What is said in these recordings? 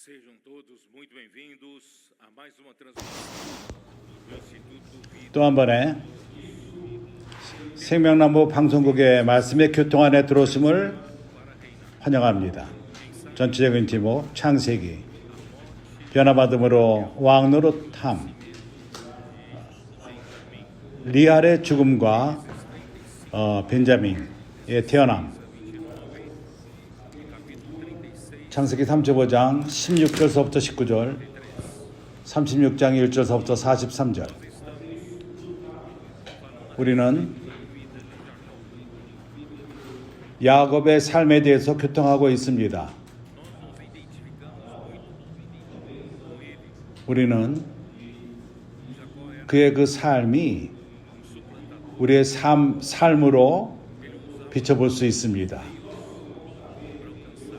Sejam todos muito bem-vindos a mais uma transmissão do Instituto Vida. 또 한 번에 생명나무 방송국의 말씀의 교통 안에 들어오심을 환영합니다. 전체적인 제목 창세기, 변화받음으로 왕노릇함, 리알의 죽음과 벤자민의 태어남. 창세기 35장 16절서부터 19절, 36장 1절서부터 43절. 우리는 야곱의 삶에 대해서 교통하고 있습니다. 우리는 그의 그 삶이 우리의 삶으로 비춰볼 수 있습니다.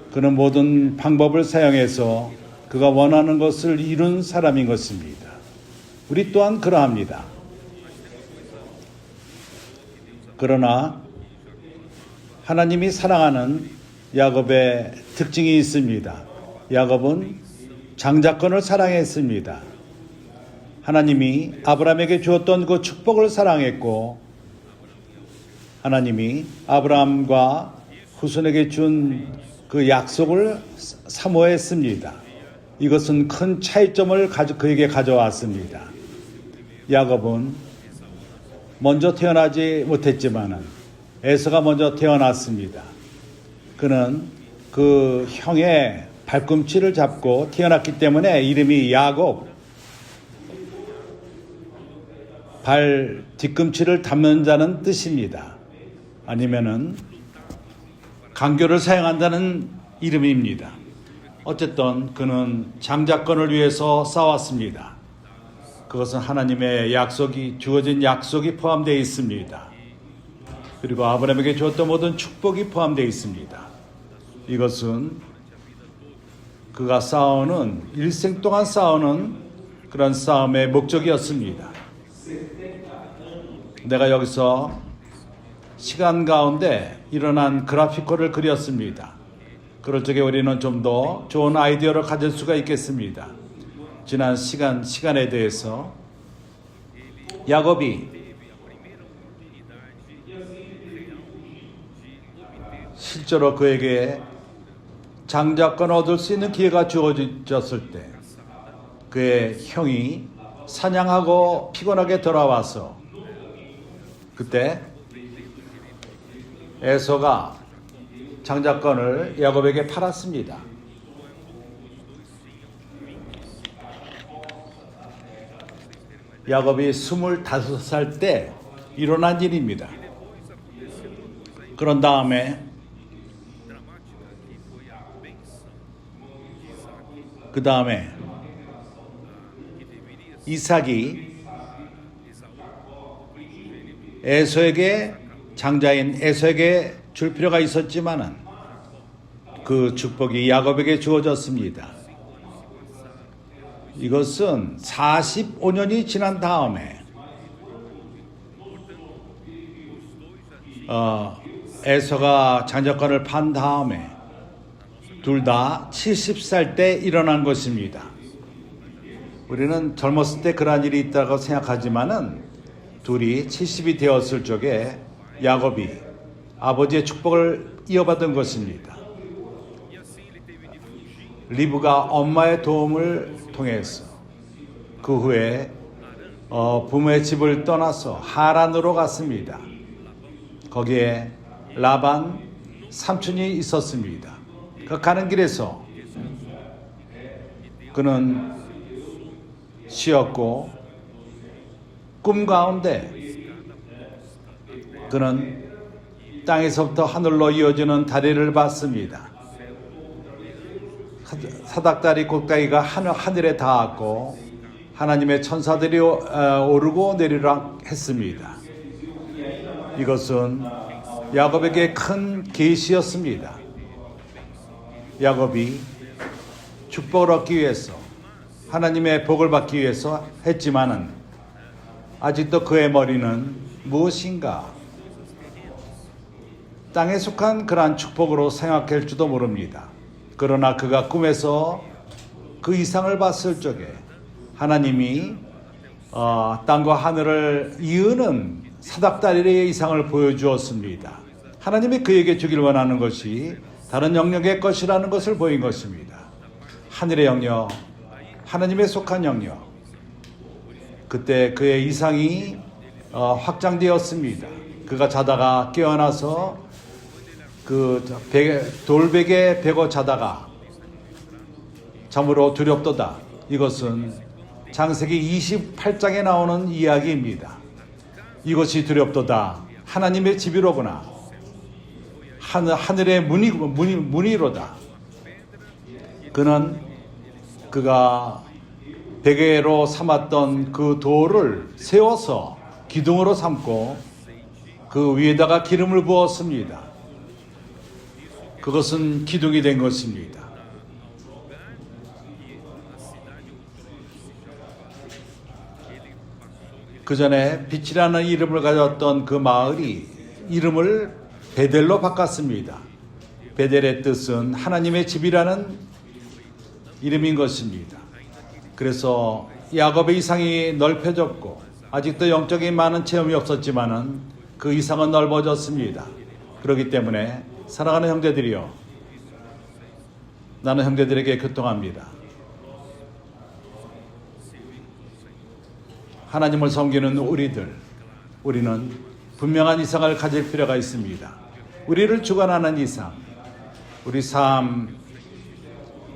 그는 모든 방법을 사용해서 그가 원하는 것을 이룬 사람인 것입니다. 우리 또한 그러합니다. 그러나 하나님이 사랑하는 야곱의 특징이 있습니다. 야곱은 장자권을 사랑했습니다. 하나님이 아브라함에게 주었던 그 축복을 사랑했고, 하나님이 아브라함과 후손에게 준 그 약속을 사모했습니다. 이것은 큰 차이점을 그에게 가져왔습니다. 야곱은 먼저 태어나지 못했지만은 에서가 먼저 태어났습니다. 그는 그 형의 발꿈치를 잡고 태어났기 때문에 이름이 야곱, 발 뒤꿈치를 잡는 자는 뜻입니다. 아니면은 강교를 사용한다는 이름입니다. 어쨌든 그는 장자권을 위해서 싸웠습니다. 그것은 하나님의 약속이, 주어진 약속이 포함되어 있습니다. 그리고 아브라함에게 주었던 모든 축복이 포함되어 있습니다. 이것은 그가 싸우는, 일생 동안 싸우는 그런 싸움의 목적이었습니다. 내가 여기서 시간 가운데 일어난 그래피컬을 그렸습니다. 그럴 적에 우리는 좀 더 좋은 아이디어를 가질 수가 있겠습니다. 지난 시간에 대해서 야곱이 실제로 그에게 장자권을 얻을 수 있는 기회가 주어졌을 때 그의 형이 사냥하고 피곤하게 돌아와서 그때 에서가 장자권을 야곱에게 팔았습니다. 야곱이 25살 때 일어난 일입니다. 그런 다음에 이삭이 에서에게, 장자인 에서에게 줄 필요가 있었지만은 그 축복이 야곱에게 주어졌습니다. 이것은 45년이 지난 다음에 에서가 장자권을 판 다음에 둘 다 70살 때 일어난 것입니다. 우리는 젊었을 때 그러한 일이 있다고 생각하지만은 둘이 70이 되었을 적에 야곱이 아버지의 축복을 이어받은 것입니다. 리브가 엄마의 도움을 통해서 그 후에 부모의 집을 떠나서 하란으로 갔습니다. 거기에 라반 삼촌이 있었습니다. 그 가는 길에서 그는 쉬었고 꿈 가운데 그는 땅에서부터 하늘로 이어지는 다리를 봤습니다. 사닥다리 꼭다리가 하늘에 닿았고 하나님의 천사들이 오르고 내리락 했습니다. 이것은 야곱에게 큰 계시였습니다. 야곱이 축복을 얻기 위해서, 하나님의 복을 받기 위해서 했지만은 아직도 그의 머리는 무엇인가 땅에 속한 그러한 축복으로 생각할지도 모릅니다. 그러나 그가 꿈에서 그 이상을 봤을 적에 하나님이 땅과 하늘을 이으는 사닥다리의 이상을 보여주었습니다. 하나님이 그에게 주길 원하는 것이 다른 영역의 것이라는 것을 보인 것입니다. 하늘의 영역, 하나님의 속한 영역. 그때 그의 이상이 확장되었습니다. 그가 자다가 깨어나서 그 돌베개에 베고 자다가 참으로 두렵도다. 이것은 창세기 28장에 나오는 이야기입니다. 이것이 두렵도다. 하나님의 집이로구나. 하늘의 문이로다. 그가 베개로 삼았던 그 돌을 세워서 기둥으로 삼고 그 위에다가 기름을 부었습니다. 그것은 기둥이 된 것입니다. 그 전에 빛이라는 이름을 가졌던 그 마을이 이름을 베델로 바꿨습니다. 베델의 뜻은 하나님의 집이라는 이름인 것입니다. 그래서 야곱의 이상이 넓혀졌고 아직도 영적인 많은 체험이 없었지만은 그 이상은 넓어졌습니다. 그렇기 때문에 사랑하는 형제들이여, 나는 형제들에게 교통합니다. 하나님을 섬기는 우리는 분명한 이상을 가질 필요가 있습니다. 우리를 주관하는 이상, 우리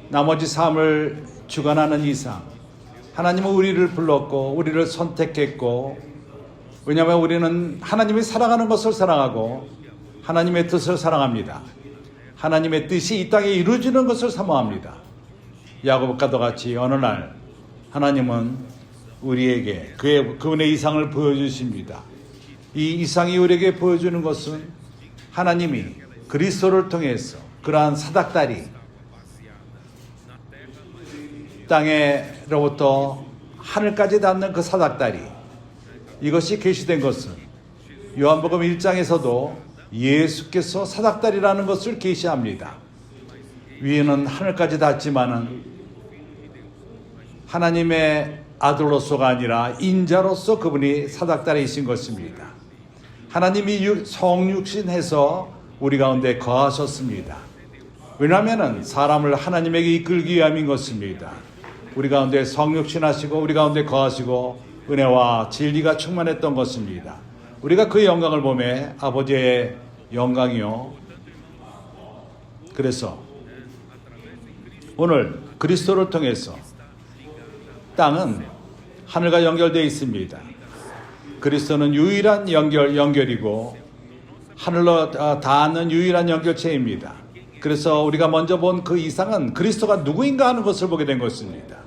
나머지 삶을 주관하는 이상. 하나님은 우리를 불렀고 우리를 선택했고, 왜냐하면 우리는 하나님이 사랑하는 것을 사랑하고 하나님의 뜻을 사랑합니다. 하나님의 뜻이 이 땅에 이루어지는 것을 사모합니다. 야곱과도 같이 어느 날 하나님은 우리에게 그분의 이상을 보여주십니다. 이 이상이 우리에게 보여주는 것은 하나님이 그리스도를 통해서 그러한 사닥다리, 땅에로부터 하늘까지 닿는 그 사닥다리, 이것이 계시된 것은 요한복음 1장에서도 예수께서 사닥다리라는 것을 계시합니다. 위에는 하늘까지 닿지만은 하나님의 아들로서가 아니라 인자로서 그분이 사닥다리이신 것입니다. 하나님이 성육신해서 우리 가운데 거하셨습니다. 왜냐하면 사람을 하나님에게 이끌기 위함인 것입니다. 우리 가운데 성육신하시고 우리 가운데 거하시고 은혜와 진리가 충만했던 것입니다. 우리가 그의 영광을 보매 아버지의 영광이요. 그래서 오늘 그리스도를 통해서 땅은 하늘과 연결되어 있습니다. 그리스도는 유일한 연결이고 하늘로 닿는 유일한 연결체입니다. 그래서 우리가 먼저 본 그 이상은 그리스도가 누구인가 하는 것을 보게 된 것입니다.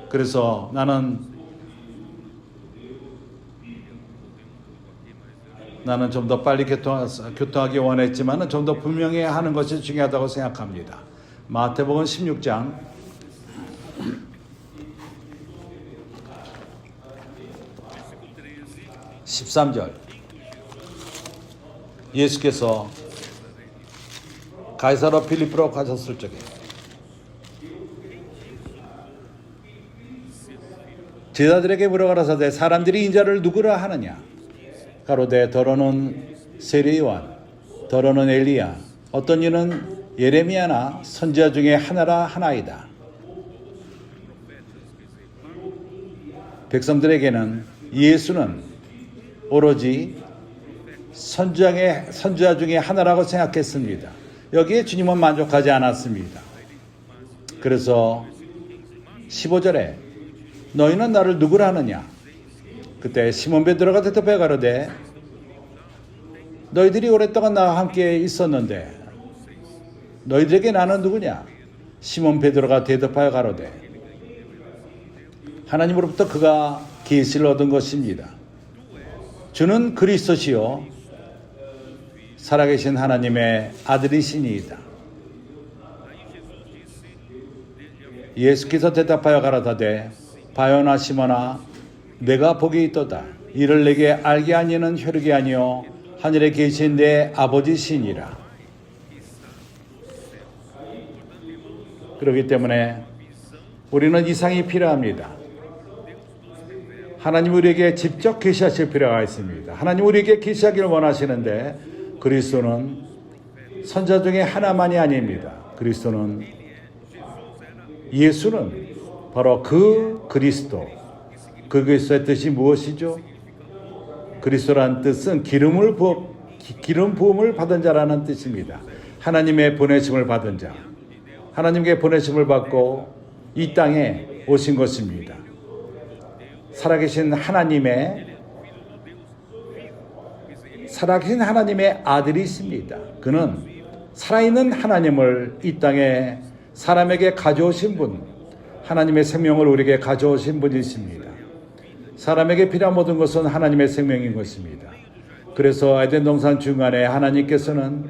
그래서 나는 좀 더 빨리 교통하기 원했지만 좀 더 분명히 하는 것이 중요하다고 생각합니다. 마태복음 16장 13절, 예수께서 가이사랴 필리포로 가셨을 적에 제자들에게 물어가라사대 사람들이 인자를 누구라 하느냐? 가로되 더러는 세례 요한, 더러는 엘리야, 어떤 이는 예레미야나 선지자 중에 하나이다. 백성들에게는 예수는 오로지 선지자 중에 하나라고 생각했습니다. 여기에 주님은 만족하지 않았습니다. 그래서 15절에 너희는 나를 누구라 하느냐? 그때 시몬 베드로가 대답해 가로되 너희들이 오랫동안 나와 함께 있었는데 너희들에게 나는 누구냐? 시몬 베드로가 대답하여 가로되 하나님으로부터 그가 계시를 얻은 것입니다. 주는 그리스도시요 살아계신 하나님의 아들이시니이다. 예수께서 대답하여 가라사대 바요나 시몬아 내가 복이 있도다. 이를 내게 알게 하니는 혈육이 아니요 하늘에 계신 내 아버지시니라. 그렇기 때문에 우리는 이상이 필요합니다. 하나님 우리에게 직접 계시하실 필요가 있습니다. 하나님 우리에게 계시하기를 원하시는데 그리스도는 선자 중에 하나만이 아닙니다. 예수는 바로 그 그리스도. 그 그리스도의 뜻이 무엇이죠? 그리스도란 뜻은 기름 부음을 받은 자라는 뜻입니다. 하나님의 보내심을 받은 자. 하나님께 보내심을 받고 이 땅에 오신 것입니다. 살아계신 하나님의 아들이십니다. 그는 살아있는 하나님을 이 땅에 사람에게 가져오신 분, 하나님의 생명을 우리에게 가져오신 분이십니다. 사람에게 필요한 모든 것은 하나님의 생명인 것입니다. 그래서 에덴 동산 중간에 하나님께서는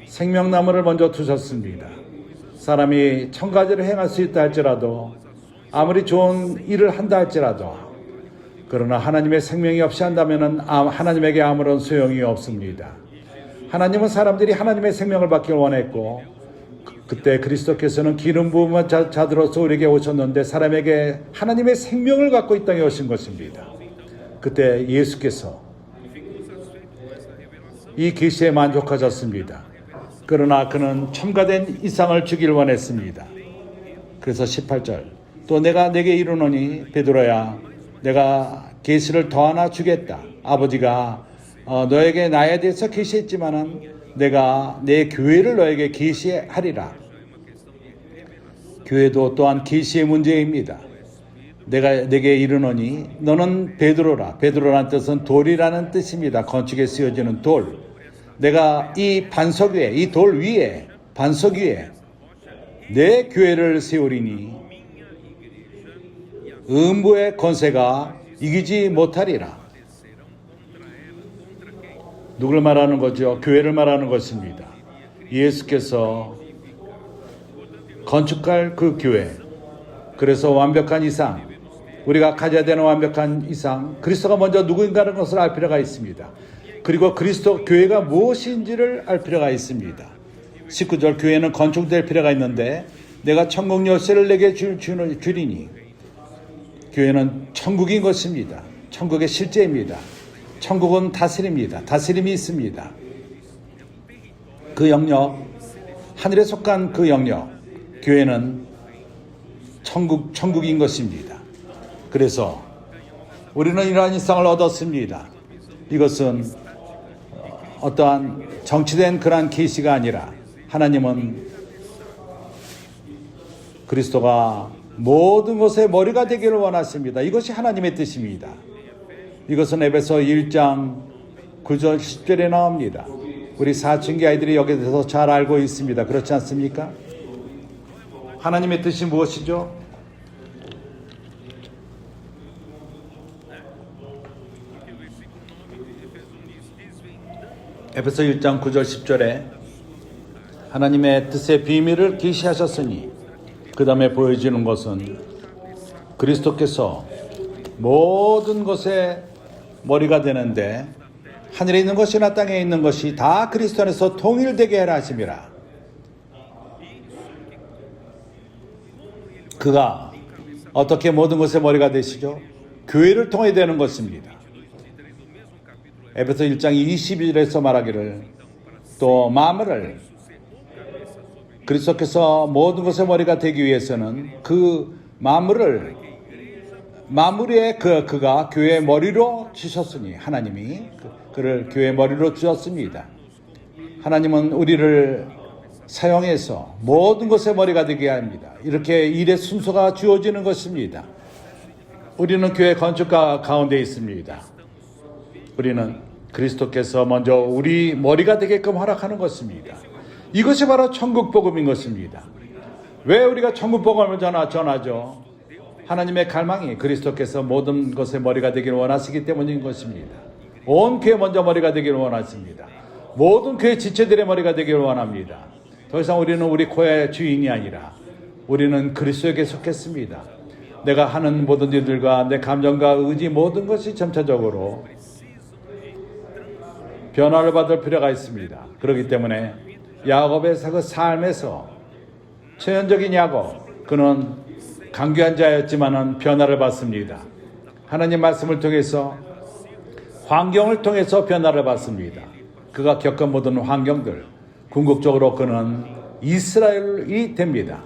생명나무를 먼저 두셨습니다. 사람이 1000가지를 행할 수 있다 할지라도, 아무리 좋은 일을 한다 할지라도, 그러나 하나님의 생명이 없이 한다면 하나님에게 아무런 소용이 없습니다. 하나님은 사람들이 하나님의 생명을 받길 원했고, 그때 그리스도께서는 기름 부음한 자들로서 우리에게 오셨는데 사람에게 하나님의 생명을 갖고 이 땅에 오신 것입니다. 그때 예수께서 이 계시에 만족하셨습니다. 그러나 그는 첨가된 이상을 주길 원했습니다. 그래서 18절, 또 내가 내게 이르노니 베드로야, 내가 계시를 더 하나 주겠다. 아버지가 너에게 나에 대해서 계시했지만은 내가 내 교회를 너에게 계시하리라. 교회도 또한 계시의 문제입니다. 내가 내게 이르노니 너는 베드로라. 베드로라는 뜻은 돌이라는 뜻입니다. 건축에 쓰여지는 돌. 내가 이 반석 위에, 이 돌 위에, 반석 위에 내 교회를 세우리니 음부의 권세가 이기지 못하리라. 누굴 말하는 거죠? 교회를 말하는 것입니다. 예수께서 건축할 그 교회. 그래서 완벽한 이상, 우리가 가져야 되는 완벽한 이상, 그리스도가 먼저 누구인가라는 것을 알 필요가 있습니다. 그리고 그리스도 교회가 무엇인지를 알 필요가 있습니다. 19절, 교회는 건축될 필요가 있는데 내가 천국 열쇠를 내게 주리니, 교회는 천국인 것입니다. 천국의 실제입니다. 천국은 다스립니다. 다스림이 있습니다. 그 영역, 하늘에 속한 그 영역, 교회는 천국인 것입니다. 그래서 우리는 이러한 일상을 얻었습니다. 이것은 어떠한 정치된 그러한 계시가 아니라 하나님은 그리스도가 모든 것의 머리가 되기를 원하십니다. 이것이 하나님의 뜻입니다. 이것은 에베소 1장 9절 10절에 나옵니다. 우리 사춘기 아이들이 여기에 대해서 잘 알고 있습니다. 그렇지 않습니까? 하나님의 뜻이 무엇이죠? 에베소 1장 9절 10절에 하나님의 뜻의 비밀을 계시하셨으니, 그 다음에 보여지는 것은 그리스도께서 모든 것의 머리가 되는데 하늘에 있는 것이나 땅에 있는 것이 다 그리스도 안에서 통일되게 하라 하심이라. 그가 어떻게 모든 것의 머리가 되시죠? 교회를 통해 되는 것입니다. 에베소 1장 22절에서 말하기를, 또 만물을 그리스도께서 모든 것의 머리가 되기 위해서는 그 만물의 그가 교회의 머리로 주셨으니, 하나님이 그를 교회의 머리로 주셨습니다. 하나님은 우리를 사용해서 모든 것의 머리가 되게 합니다. 이렇게 일의 순서가 주어지는 것입니다. 우리는 교회 건축가 가운데 있습니다. 우리는 그리스도께서 먼저 우리 머리가 되게끔 허락하는 것입니다. 이것이 바로 천국 복음인 것입니다. 왜 우리가 천국 복음을 전하죠? 하나님의 갈망이 그리스도께서 모든 것의 머리가 되기를 원하시기 때문인 것입니다. 온 교회 먼저 머리가 되기를 원하십니다. 모든 교회 지체들의 머리가 되기를 원합니다. 더 이상 우리는 우리 코의 주인이 아니라 우리는 그리스도에게 속했습니다. 내가 하는 모든 일들과 내 감정과 의지, 모든 것이 점차적으로 변화를 받을 필요가 있습니다. 그렇기 때문에 야곱의 그 삶에서 천연적인 야곱, 그는 강귀한 자였지만은 변화를 받습니다. 하나님 말씀을 통해서 환경을 통해서 변화를 받습니다. 그가 겪은 모든 환경들, 궁극적으로 그는 이스라엘이 됩니다.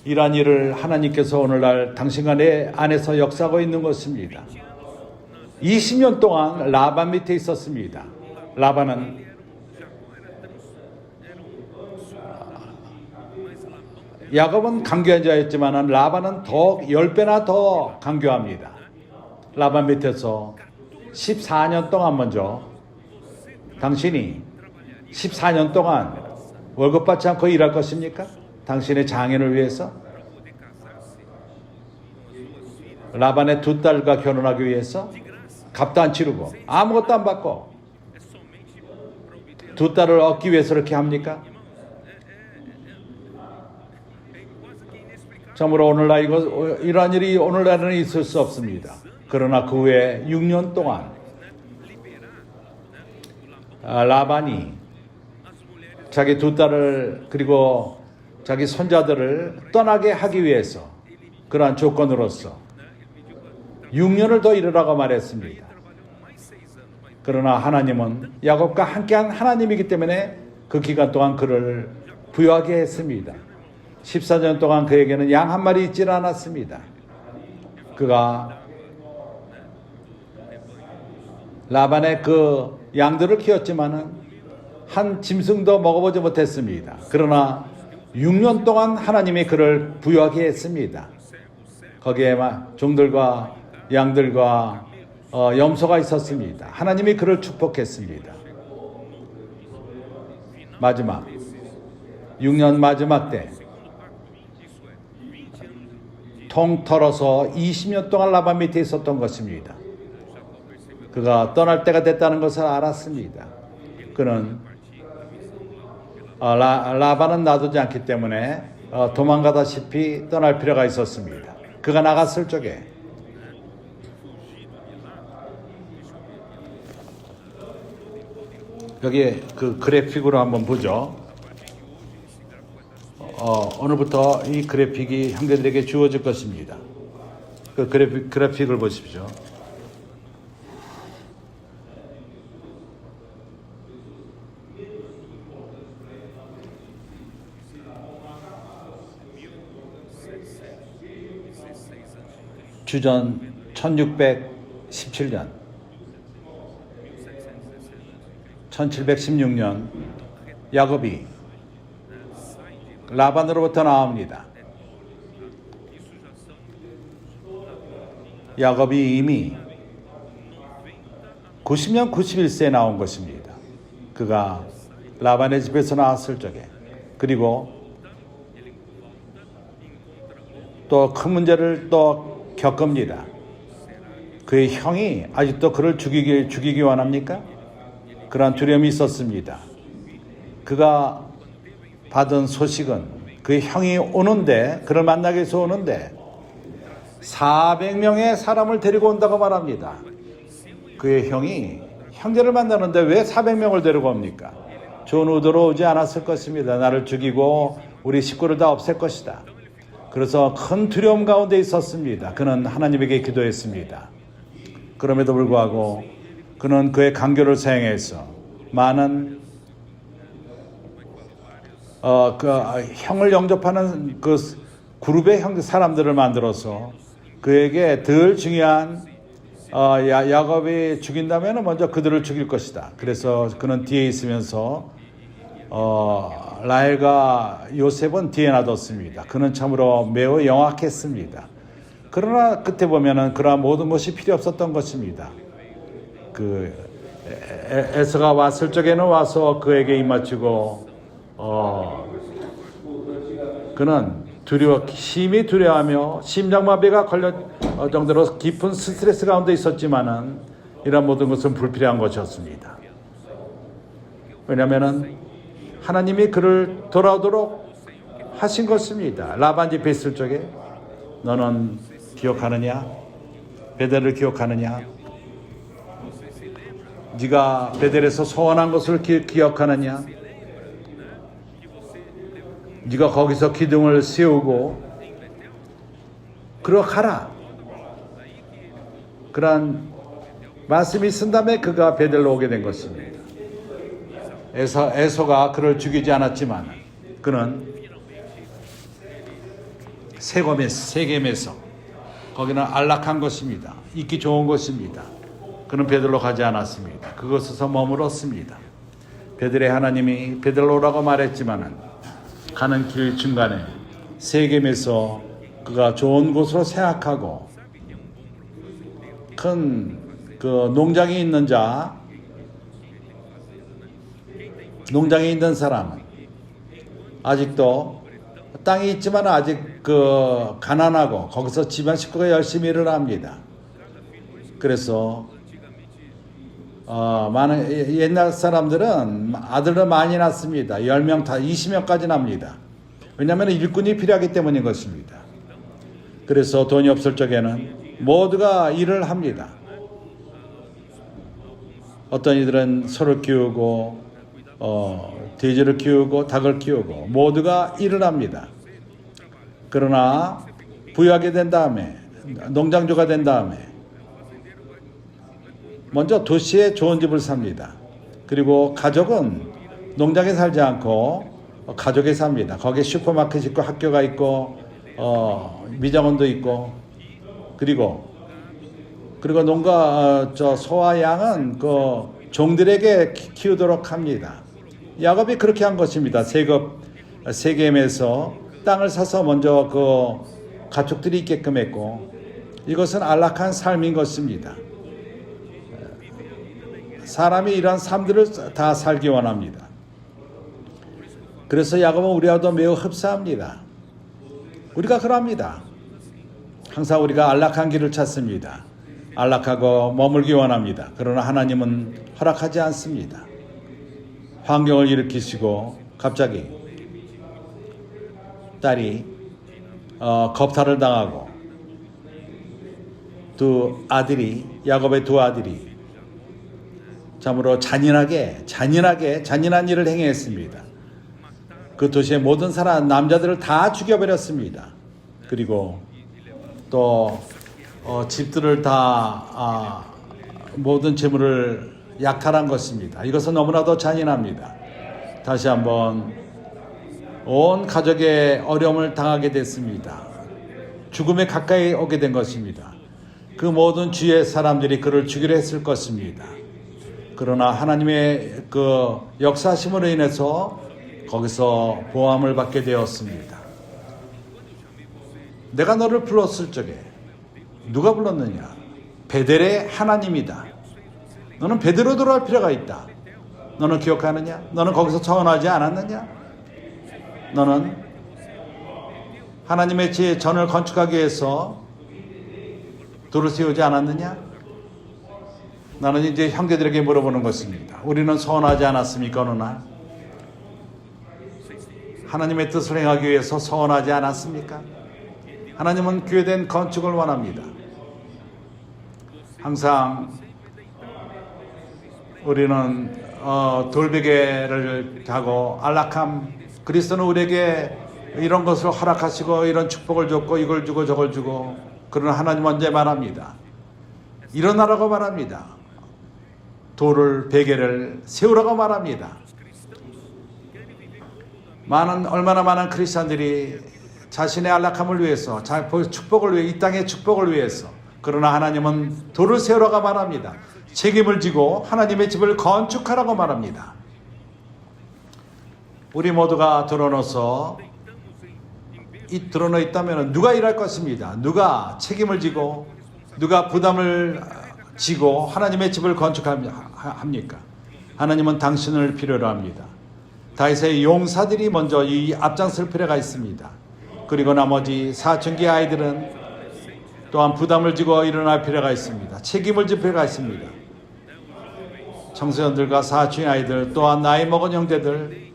이러한 일을 하나님께서 오늘날 당신과 내 안에서 역사하고 있는 것입니다. 20년 동안 라반 밑에 있었습니다. 라반은 야곱은 강교한 자였지만 라반은 더욱 10배나 더 강교합니다. 라반 밑에서 14년 동안 먼저 당신이 14년 동안 월급 받지 않고 일할 것입니까? 당신의 장인을 위해서? 라반의 두 딸과 결혼하기 위해서? 값도 안 치르고 아무것도 안 받고 두 딸을 얻기 위해서 그렇게 합니까? 참으로 오늘날 이러한 일이 오늘날에는 있을 수 없습니다. 그러나 그 후에 6년 동안 라반이 자기 두 딸을 그리고 자기 손자들을 떠나게 하기 위해서 그러한 조건으로서 6년을 더 일하라고 말했습니다. 그러나 하나님은 야곱과 함께한 하나님이기 때문에 그 기간 동안 그를 부유하게 했습니다. 14년 동안 그에게는 양 한 마리 있질 않았습니다. 그가 라반의 그 양들을 키웠지만은 한 짐승도 먹어보지 못했습니다. 그러나 6년 동안 하나님이 그를 부유하게 했습니다. 거기에 종들과 양들과 염소가 있었습니다. 하나님이 그를 축복했습니다. 마지막 6년 마지막 때 통털어서 20년 동안 라반 밑에 있었던 것입니다. 그가 떠날 때가 됐다는 것을 알았습니다. 그는 라반은 놔두지 않기 때문에 도망가다시피 떠날 필요가 있었습니다. 그가 나갔을 적에 여기 그 그래픽으로 한번 보죠. 오늘부터 이 그래픽이 형제들에게 주어질 것입니다. 그 그래픽을 보십시오. 주전 1617년 1716년 야곱이 라반으로부터 나옵니다. 야곱이 이미 90년 91세에 나온 것입니다. 그가 라반의 집에서 나왔을 적에 그리고 또 큰 문제를 또 겪습니다. 그의 형이 아직도 그를 죽이기 원합니까? 그러한 두려움이 있었습니다. 그가 받은 소식은 그의 형이 오는데 그를 만나기 위해서 오는데 400명의 사람을 데리고 온다고 말합니다. 그의 형이 형제를 만나는데 왜 400명을 데리고 옵니까? 좋은 의도로 오지 않았을 것입니다. 나를 죽이고 우리 식구를 다 없앨 것이다. 그래서 큰 두려움 가운데 있었습니다. 그는 하나님에게 기도했습니다. 그럼에도 불구하고 그는 그의 간교를 사용해서 많은 형을 영접하는 그 그룹의 사람들을 만들어서 그에게 덜 중요한 야곱이 죽인다면 먼저 그들을 죽일 것이다. 그래서 그는 뒤에 있으면서 라헬과 요셉은 뒤에 놔뒀습니다. 그는 참으로 매우 영악했습니다. 그러나 끝에 보면은 그러한 모든 것이 필요 없었던 것입니다. 그 에서가 왔을 적에는 와서 그에게 입맞추고 그는 심히 두려워하며 심장마비가 걸릴 정도로 깊은 스트레스 가운데 있었지만은 이런 모든 것은 불필요한 것이었습니다. 왜냐하면은 하나님이 그를 돌아오도록 하신 것입니다. 라반 집에 있을 적에 너는 기억하느냐? 베델을 기억하느냐? 네가 베델에서 소원한 것을 기억하느냐? 네가 거기서 기둥을 세우고 그러가라. 그러한 말씀이 있은 다음에 그가 베델로 오게 된 것입니다. 에서가 그를 죽이지 않았지만 그는 세겜에서 거기는 안락한 것입니다. 있기 좋은 것입니다. 그는 베들로 가지 않았습니다. 그곳에서 머물었습니다. 베들의 하나님이 베들로라고 말했지만은 가는 길 중간에 세겜에서 그가 좋은 곳으로 생각하고 큰 그 농장이 있는 사람은 아직도 땅이 있지만 아직 그 가난하고 거기서 집안 식구가 열심히 일을 합니다. 그래서 많은 옛날 사람들은 아들을 많이 낳습니다. 10명 다 20명까지 납니다. 왜냐하면 일꾼이 필요하기 때문인 것입니다. 그래서 돈이 없을 적에는 모두가 일을 합니다. 어떤 이들은 소를 키우고 돼지를 키우고 닭을 키우고 모두가 일을 합니다. 그러나 부유하게 된 다음에 농장주가 된 다음에 먼저 도시에 좋은 집을 삽니다. 그리고 가족은 농장에 살지 않고 가족에 삽니다. 거기에 슈퍼마켓이 있고 학교가 있고 미장원도 있고 그리고 농가 소와 양은 그 종들에게 키우도록 합니다. 야곱이 그렇게 한 것입니다. 세겜에서 땅을 사서 먼저 그 가축들이 있게끔 했고 이것은 안락한 삶인 것입니다. 사람이 이러한 삶들을 다 살기 원합니다. 그래서 야곱은 우리와도 매우 흡사합니다. 우리가 그럽니다. 항상 우리가 안락한 길을 찾습니다. 안락하고 머물기 원합니다. 그러나 하나님은 허락하지 않습니다. 환경을 일으키시고 갑자기 딸이 겁탈을 당하고 야곱의 두 아들이 참으로 잔인한 일을 행했습니다. 그 도시의 모든 남자들을 다 죽여버렸습니다. 그리고 또 집들을 다 모든 재물을 약탈한 것입니다. 이것은 너무나도 잔인합니다. 다시 한번 온 가족의 어려움을 당하게 됐습니다. 죽음에 가까이 오게 된 것입니다. 그 모든 주위의 사람들이 그를 죽이려 했을 것입니다. 그러나 하나님의 그 역사심으로 인해서 거기서 보함을 받게 되었습니다. 내가 너를 불렀을 적에 누가 불렀느냐? 베델의 하나님이다. 너는 베델로 돌아올 필요가 있다. 너는 기억하느냐? 너는 거기서 청원하지 않았느냐? 너는 하나님의 제 전을 건축하기 위해서 돌을 세우지 않았느냐? 나는 이제 형제들에게 물어보는 것입니다. 우리는 서원하지 않았습니까? 어느 날 하나님의 뜻을 행하기 위해서 서원하지 않았습니까? 하나님은 교회된 건축을 원합니다. 항상 우리는 돌베개를 하고 안락함, 그리스도는 우리에게 이런 것을 허락하시고 이런 축복을 줬고 이걸 주고 저걸 주고, 그러나 하나님 언제 말합니다. 일어나라고 말합니다. 돌을 베개를 세우라고 말합니다. 얼마나 많은 크리스천들이 자신의 안락함을 위해서, 축복을 위해, 이 땅의 축복을 위해서, 그러나 하나님은 돌을 세우라고 말합니다. 책임을 지고 하나님의 집을 건축하라고 말합니다. 우리 모두가 드러넣어 있다면 누가 일할 것입니다. 누가 책임을 지고 누가 부담을 지고 하나님의 집을 건축합니까? 하나님은 당신을 필요로 합니다. 다윗의 용사들이 먼저 이 앞장설 필요가 있습니다. 그리고 나머지 사춘기 아이들은 또한 부담을 지고 일어날 필요가 있습니다. 책임을 질 필요가 있습니다. 청소년들과 사춘기 아이들, 또한 나이 먹은 형제들,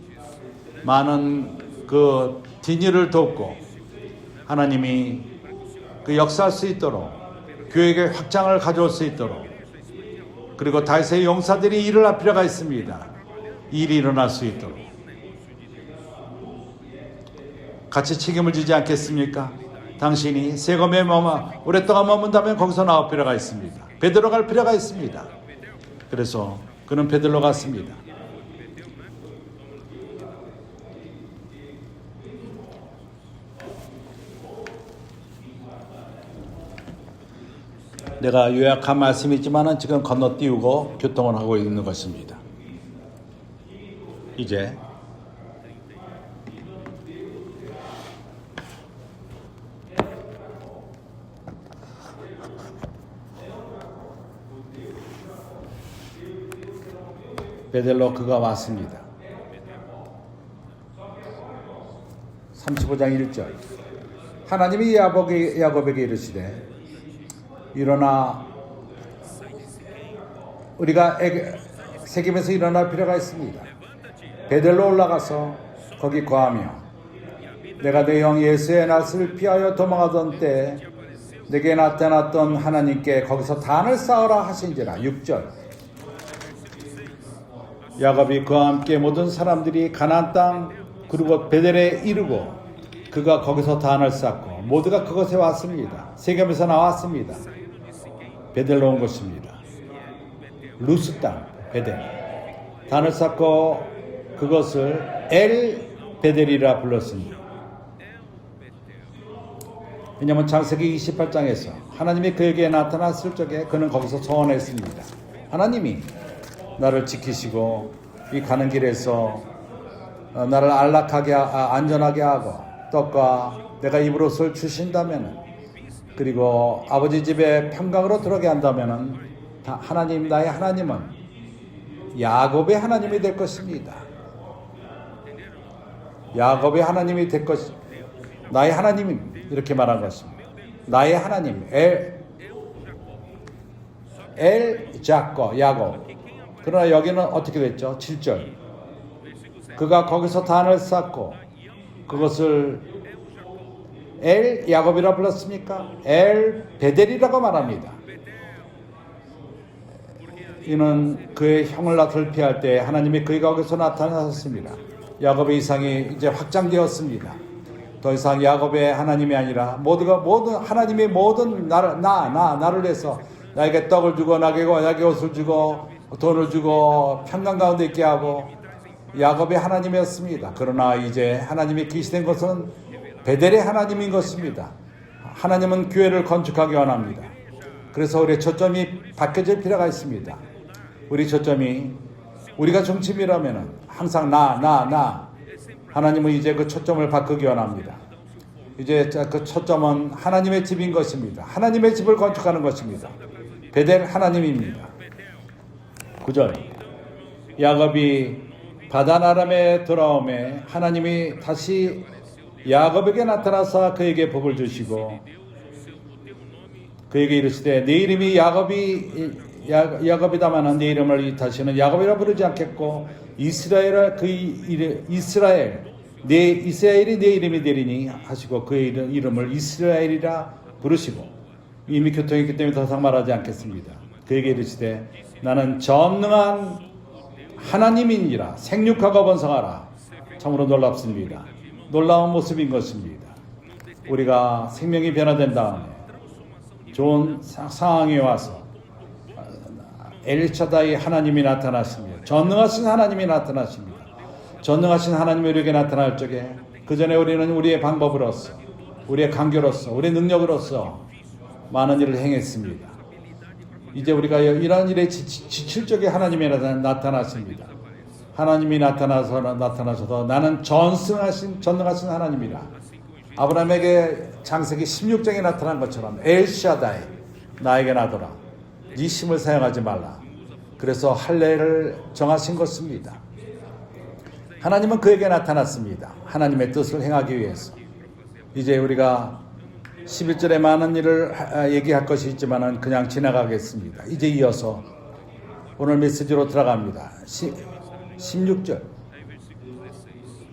많은 그 뒷일을 돕고 하나님이 그 역사할 수 있도록, 교회의 확장을 가져올 수 있도록, 그리고 다윗의 용사들이 일을 할 필요가 있습니다. 일이 일어날 수 있도록 같이 책임을 지지 않겠습니까? 당신이 세검에 오랫동안 머문다면 거기서 나올 필요가 있습니다. 베드로 갈 필요가 있습니다. 그래서 그는 베드로 갔습니다. 내가 요약한 말씀이지만 지금 건너뛰고 교통을 하고 있는 것입니다. 이제 베델로 그가 왔습니다. 35장 1절 하나님이 야곱에게 이르시되 일어나 우리가 세겜에서 일어날 필요가 있습니다. 베델로 올라가서 거기 거하며 내가 내 형 예수의 낯을 피하여 도망하던 때 내게 나타났던 하나님께 거기서 단을 쌓으라 하신지라. 6절 야곱이 그와 함께 모든 사람들이 가나안 땅 그리고 베델에 이르고 그가 거기서 단을 쌓고 모두가 그곳에 왔습니다. 세겜에서 나왔습니다. 베델로 온 것입니다. 루스 땅 베델 단을 쌓고 그것을 엘 베델이라 불렀습니다. 왜냐하면 창세기 28장에서 하나님이 그에게 나타났을 적에 그는 거기서 소원했습니다. 하나님이 나를 지키시고 이 가는 길에서 나를 안전하게 하고 떡과 내가 입을 옷을 주신다면 그리고 아버지 집에 평강으로 들어가게 한다면 하나님 나의 하나님은 야곱의 하나님이 될 것입니다. 야곱의 하나님이 될 것입니다. 나의 하나님 이렇게 말한 것입니다. 나의 하나님 엘 자코 야곱. 그러나 여기는 어떻게 됐죠? 7절 그가 거기서 단을 쌓고 그것을 엘 야곱이라 불렀습니까? 엘 베델이라고 말합니다. 이는 그의 형을 돌피할 때 하나님이 그의 거기서 나타나셨습니다. 야곱의 이상이 이제 확장되었습니다. 더 이상 야곱의 하나님이 아니라 모든 하나님의 모든 나를 위해서 나에게 떡을 주고 나에게 옷을 주고 돈을 주고 평강 가운데 있게 하고 야곱의 하나님이었습니다. 그러나 이제 하나님이 계시된 것은 베델의 하나님인 것입니다. 하나님은 교회를 건축하기 원합니다. 그래서 우리의 초점이 바뀌어질 필요가 있습니다. 우리 초점이 우리가 중심이라면 항상 나 하나님은 이제 그 초점을 바꾸기 원합니다. 이제 그 초점은 하나님의 집인 것입니다. 하나님의 집을 건축하는 것입니다. 베델 하나님입니다. 9절 야곱이 바단-아람에 돌아오매 하나님이 다시 야곱에게 나타나사 그에게 복을 주시고 그에게 이르시되 네 이름이 야곱이다마는 네 이름을 다시는 야곱이라 부르지 않겠고 이스라엘이 네 이름이 되리니 하시고 그의 이름을 이스라엘이라 부르시고 이미 교통했기 때문에 더 이상 말하지 않겠습니다. 그에게 이르시되 나는 전능한 하나님이니라 생육하고 번성하라. 참으로 놀랍습니다. 놀라운 모습인 것입니다. 우리가 생명이 변화된 다음에 좋은 상황에 와서 엘샤다이 하나님이 나타나십니다. 전능하신 하나님이 나타나십니다. 전능하신 하나님이 우리에게 나타날 적에 그 전에 우리는 우리의 방법으로서 우리의 간교로서 우리의 능력으로서 많은 일을 행했습니다. 이제 우리가 이러한 일에 지칠 적에 하나님이 나타나십니다. 하나님이 나타나셔서 나는 전능하신 하나님이라. 아브라함에게 창세기 16장에 나타난 것처럼 엘샤다이 나에게 나더라. 네 힘을 사용하지 말라. 그래서 할례를 정하신 것입니다. 하나님은 그에게 나타났습니다. 하나님의 뜻을 행하기 위해서. 이제 우리가 11절에 많은 일을 얘기할 것이 있지만 그냥 지나가겠습니다. 이제 이어서 오늘 메시지로 들어갑니다. 16절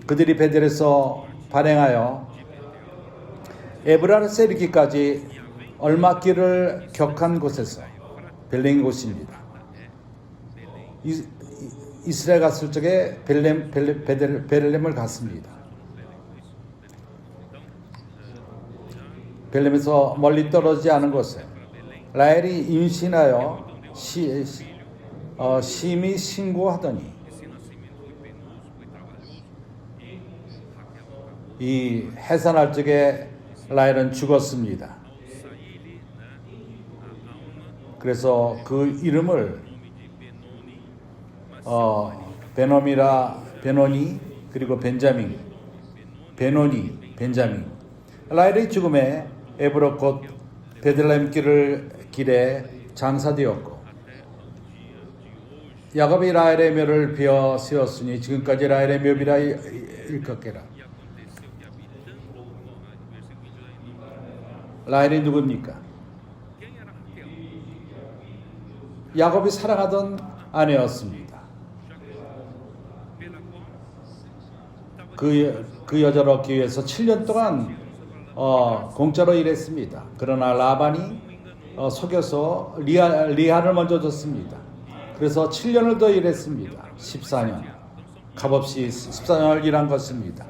그들이 베델에서 발행하여 에브라스에 이르기까지 얼마 길을 격한 곳에서 벨렘 곳입니다. 이스라엘 갔을 적에 베들렘을 갔습니다. 벨렘에서 멀리 떨어지지 않은 곳에 라헬이 임신하여 심히 신고하더니 이 해산할 적에 라헬은 죽었습니다. 그래서 그 이름을 베노니 그리고 벤자민, 벤자민. 라헬의 죽음에 에브로 곧 베들레헴 길에 장사되었고 야곱이 라헬의 묘를 비어 세웠으니 지금까지 라헬의 묘비라 일컫게라. 라헬이 누굽니까? 야곱이 사랑하던 아내였습니다. 그 여자를 얻기 위해서 7년 동안 공짜로 일했습니다. 그러나 라반이 속여서 리아를 먼저 줬습니다. 그래서 7년을 더 일했습니다. 14년. 값없이 14년을 일한 것입니다.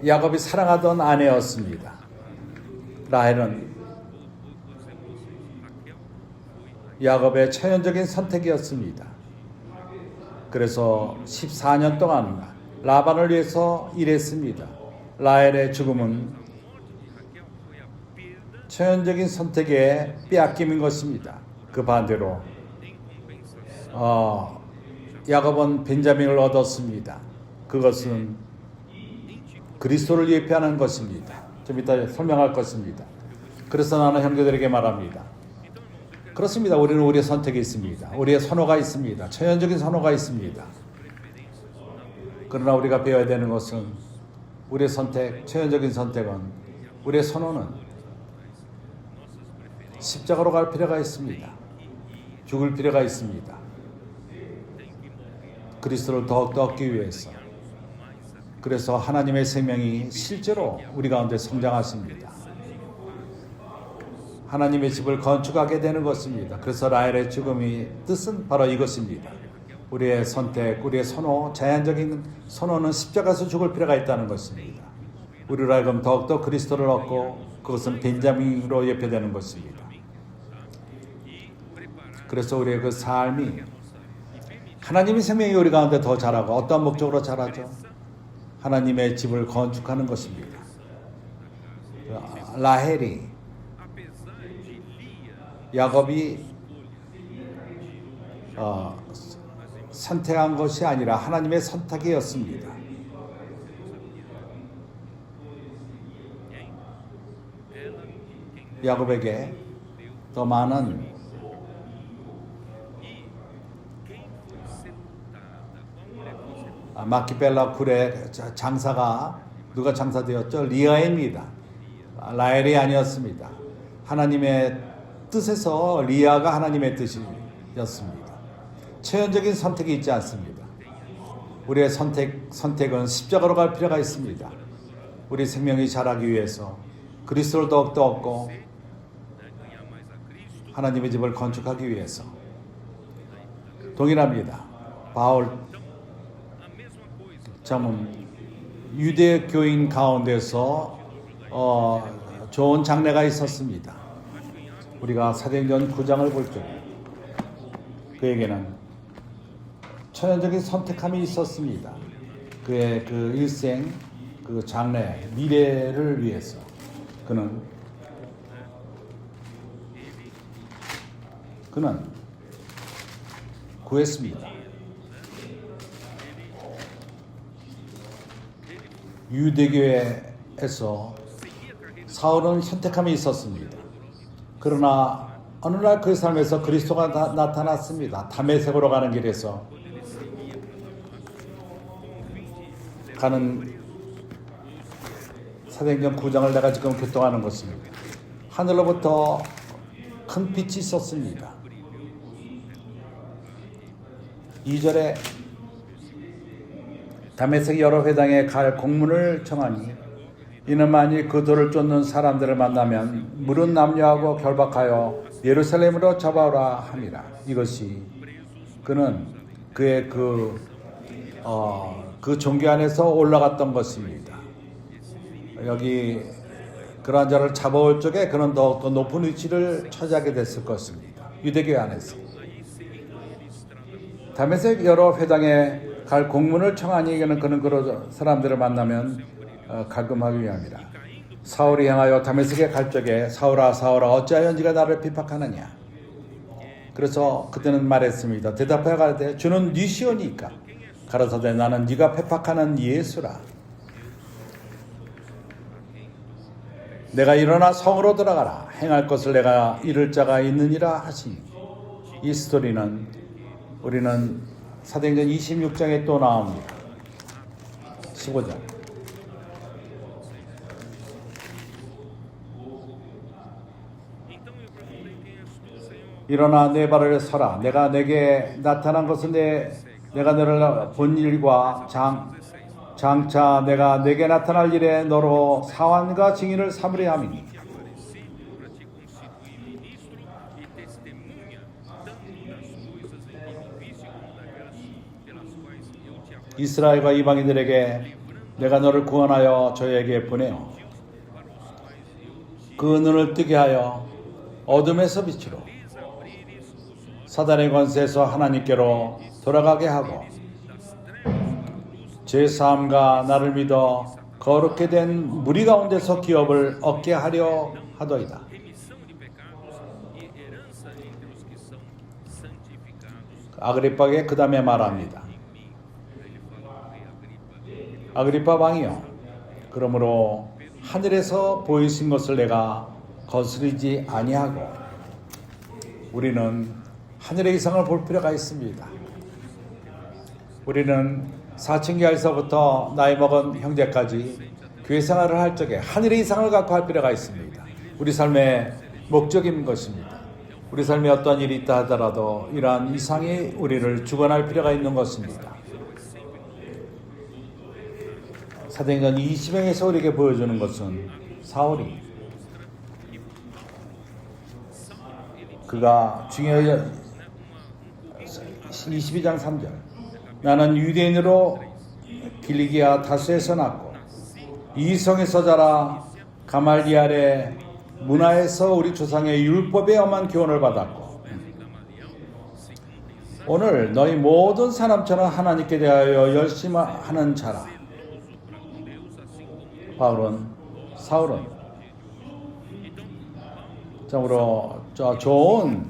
야곱이 사랑하던 아내였습니다. 라헬은 야곱의 천연적인 선택이었습니다. 그래서 14년 동안 라반을 위해서 일했습니다. 라헬의 죽음은 천연적인 선택의 빼앗김인 것입니다. 그 반대로 야곱은 벤자민을 얻었습니다. 그것은 그리스도를 예표하는 것입니다. 좀 이따 설명할 것입니다. 그래서 나는 형제들에게 말합니다. 그렇습니다. 우리는 우리의 선택이 있습니다. 우리의 선호가 있습니다. 천연적인 선호가 있습니다. 그러나 우리가 배워야 되는 것은 우리의 선택, 천연적인 선택은 우리의 선호는 십자가로 갈 필요가 있습니다. 죽을 필요가 있습니다. 그리스도를 더욱더 얻기 위해서. 그래서 하나님의 생명이 실제로 우리 가운데 성장하십니다. 하나님의 집을 건축하게 되는 것입니다. 그래서 라헬의 죽음의 뜻은 바로 이것입니다. 우리의 선택, 우리의 선호, 자연적인 선호는 십자가에서 죽을 필요가 있다는 것입니다. 우리로 하여금 더욱더 그리스도를 얻고 그것은 벤자민으로 예표되는 것입니다. 그래서 우리의 그 삶이 하나님의 생명이 우리 가운데 더 자라고 어떤 목적으로 자라죠? 하나님의 집을 건축하는 것입니다. 라헬이 야곱이 선택한 것이 아니라 하나님의 선택이었습니다. 야곱에게 더 많은 마키벨라 굴의 장사가 누가 장사되었죠? 리아입니다. 라헬이 아니었습니다. 하나님의 뜻에서 리아가 하나님의 뜻이었습니다. 천연적인 선택이 있지 않습니다. 우리의 선택은 십자가로 갈 필요가 있습니다. 우리 생명이 자라기 위해서 그리스도를 더욱더 얻고 하나님의 집을 건축하기 위해서 동일합니다. 바울 자문 유대 교인 가운데서 좋은 장래가 있었습니다. 우리가 사도행전 9장을 볼 때 그에게는 천연적인 선택함이 있었습니다. 그의 그 일생, 그 장래, 미래를 위해서 그는 구했습니다. 유대교회에서 사울은 선택함이 있었습니다. 그러나 어느 날 그의 삶에서 그리스도가 나타났습니다. 다메섹으로 가는 길에서 가는 사도행전 9장을 내가 지금 교통하는 것입니다. 하늘로부터 큰 빛이 있었습니다. 2절에 다메섹 여러 회당에 갈 공문을 청하니 이는 만일 그 돌을 쫓는 사람들을 만나면 물은 남녀하고 결박하여 예루살렘으로 잡아오라 함이라. 이것이 그는 그의 그 종교 안에서 올라갔던 것입니다. 여기 그러한 자를 잡아올 적에 그는 더욱더 높은 위치를 차지하게 됐을 것입니다. 유대교회 안에서. 다메섹 여러 회당에 갈 공문을 청하니 그는 그런 사람들을 만나면 갈금하기 위함이라. 사울이 향하여 다메섹에 갈 적에 사울아 사울아 어찌하여 네가 나를 핍박하느냐. 그래서 그때는 말했습니다. 대답하여 가라되 주는 네 시오니까. 가라사대 나는 네가 핍박하는 예수라. 내가 일어나 성으로 들어가라. 행할 것을 내가 이룰 자가 있느니라 하시니. 이 스토리는 우리는 사도행전 26장에 또 나옵니다. 15장. 일어나 내 발을 서라. 내가 내게 나타난 것은 내가 너를 본 일과 장차 내가 내게 나타날 일에 너로 사환과 증인을 삼으려 함이니. 이스라엘과 이방인들에게 내가 너를 구원하여 저에게 보내어 그 눈을 뜨게 하여 어둠에서 빛으로 사단의 권세에서 하나님께로 돌아가게 하고 제3가 나를 믿어 거룩게 된 무리 가운데서 기업을 얻게 하려 하더이다. 아그리빠에게 그 다음에 말합니다. 아그리빠 왕이여, 그러므로 하늘에서 보이신 것을 내가 거스르지 아니하고 우리는 하늘의 이상을 볼 필요가 있습니다. 우리는 사춘기 알서부터 나이 먹은 형제까지 교회 생활을 할 적에 하늘의 이상을 갖고 할 필요가 있습니다. 우리 삶의 목적인 것입니다. 우리 삶에 어떤 일이 있다 하더라도 이러한 이상이 우리를 주관할 필요가 있는 것입니다. 사도행전 20장에서 우리에게 보여주는 것은 사울이 그가 중요해 22장 3절 나는 유대인으로 길리기아 다수에서 났고 이 성에서 자라 가말리알의 문화에서 우리 조상의 율법에 엄한 교훈을 받았고 오늘 너희 모든 사람처럼 하나님께 대하여 열심히 하는 자라. 사울은 참으로 좋은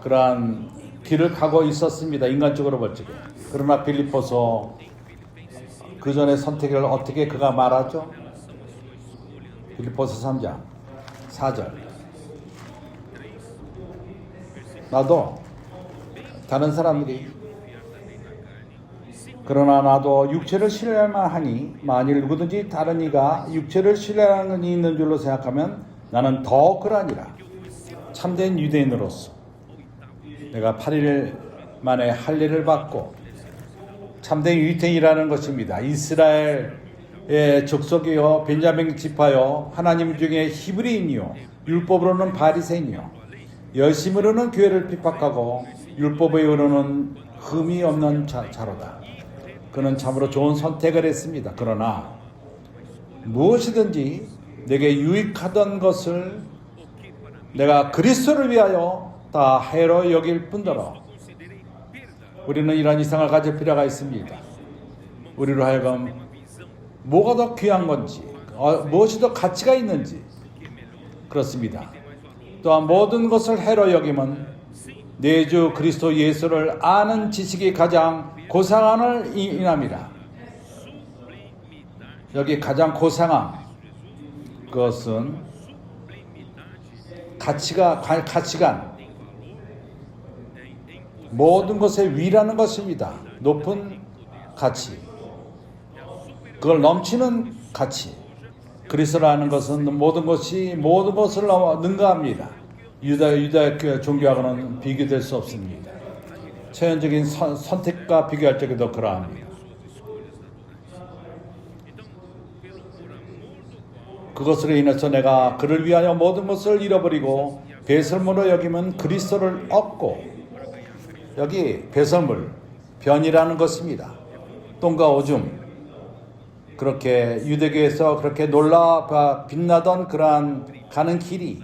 그러한 길을 가고 있었습니다. 인간적으로 볼 적에. 그러나 빌립보서 그 전에 선택을 어떻게 그가 말하죠? 빌립보서 3장 4절 나도 다른 사람들이 그러나 나도 육체를 신뢰할만 하니 만일 누구든지 다른 이가 육체를 신뢰하는 이가 있는 줄로 생각하면 나는 더 그러하니라. 참된 유대인으로서 내가 8일 만에 할례를 받고 참된 유대인이라는 것입니다. 이스라엘의 족속이요 벤자민 지파요 하나님 중에 히브리인이요 율법으로는 바리새인이요 열심으로는 교회를 핍박하고 율법에 의로는 흠이 없는 자로다. 그는 참으로 좋은 선택을 했습니다. 그러나 무엇이든지 내게 유익하던 것을 내가 그리스도를 위하여 다 해로 여길 뿐더러 우리는 이런 이상을 가질 필요가 있습니다. 우리로 하여금 뭐가 더 귀한 건지 무엇이 더 가치가 있는지 그렇습니다. 또한 모든 것을 해로 여김은 내 주 그리스도 예수를 아는 지식이 가장 고상함을 인함이라. 여기 가장 고상함 그것은 가치관 모든 것의 위라는 것입니다. 높은 가치 그걸 넘치는 가치. 그리스도라는 것은 모든 것을 능가합니다. 유다 종교하고는 비교될 수 없습니다. 체현적인 선택과 비교할 적에도 그러합니다. 그것으로 인해서 내가 그를 위하여 모든 것을 잃어버리고 배설물로 여기면 그리스도를 얻고 여기 배설물 변이라는 것입니다. 똥과 오줌 그렇게 유대교에서 그렇게 놀라 빛나던 그러한 가는 길이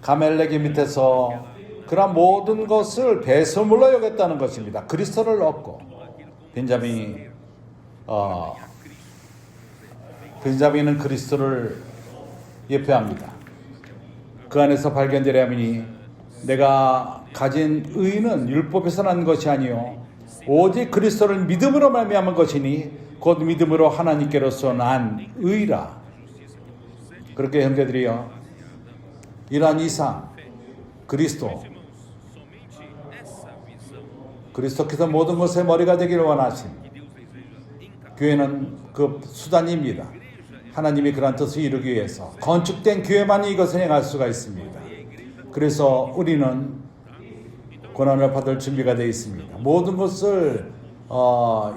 가멜렉의 밑에서 그러한 모든 것을 배설물로 여겼다는 것입니다. 그리스도를 얻고 벤자민은 그리스도를 예표합니다. 그 안에서 발견되려니 내가 가진 의는 율법에서 난 것이 아니요 오직 그리스도를 믿음으로 말미암은 것이니 곧 믿음으로 하나님께로서 난 의라. 그렇게 형제들이여, 이러한 이상 그리스도께서 모든 것의 머리가 되기를 원하신 교회는 그 수단입니다. 하나님이 그런 뜻을 이루기 위해서 건축된 교회만이 이것을 행할 수가 있습니다. 그래서 우리는 고난을 받을 준비가 되어 있습니다. 모든 것을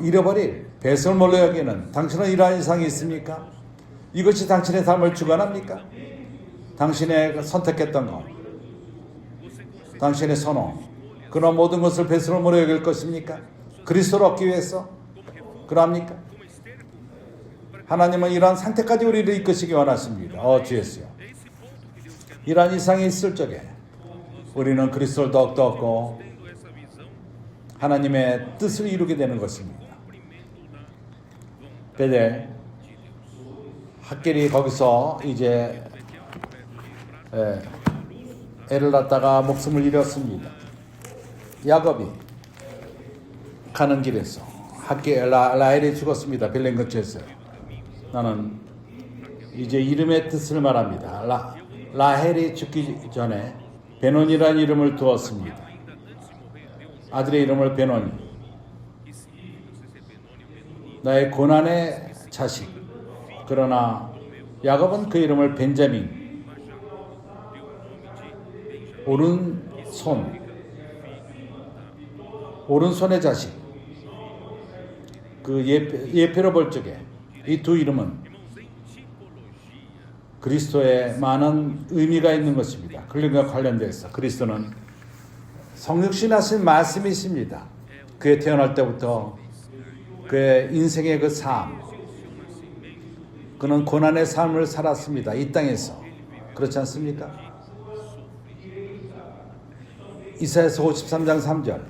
잃어버릴 배설물로 여기는 당신은 이러한 이상이 있습니까? 이것이 당신의 삶을 주관합니까? 당신의 선택했던 것, 당신의 선호, 그런 모든 것을 배설물로 여길 것입니까? 그리스도를 얻기 위해서 그럽니까? 하나님은 이러한 상태까지 우리를 이끄시기 원하십니다. 주 예수여, 이러한 이상이 있을 적에 우리는 그리스도를 더욱더 얻고 하나님의 뜻을 이루게 되는 것입니다. 베델 학겔이 거기서 이제 애를 낳다가 목숨을 잃었습니다. 야곱이 가는 길에서 라헬이 죽었습니다. 벨렘 근처에서. 나는 이제 이름의 뜻을 말합니다. 라헬이 죽기 전에 베논이라는 이름을 두었습니다. 아들의 이름을 베논, 나의 고난의 자식. 그러나 야곱은 그 이름을 벤자민, 오른손의 자식. 그 예표로 볼 적에 이 두 이름은 그리스도에 많은 의미가 있는 것입니다. 그들과 관련돼서 그리스도는 성육신하신 말씀이십니다. 그의 태어날 때부터 그의 인생의 그 삶, 그는 고난의 삶을 살았습니다. 이 땅에서. 그렇지 않습니까? 이사야서 53장 3절.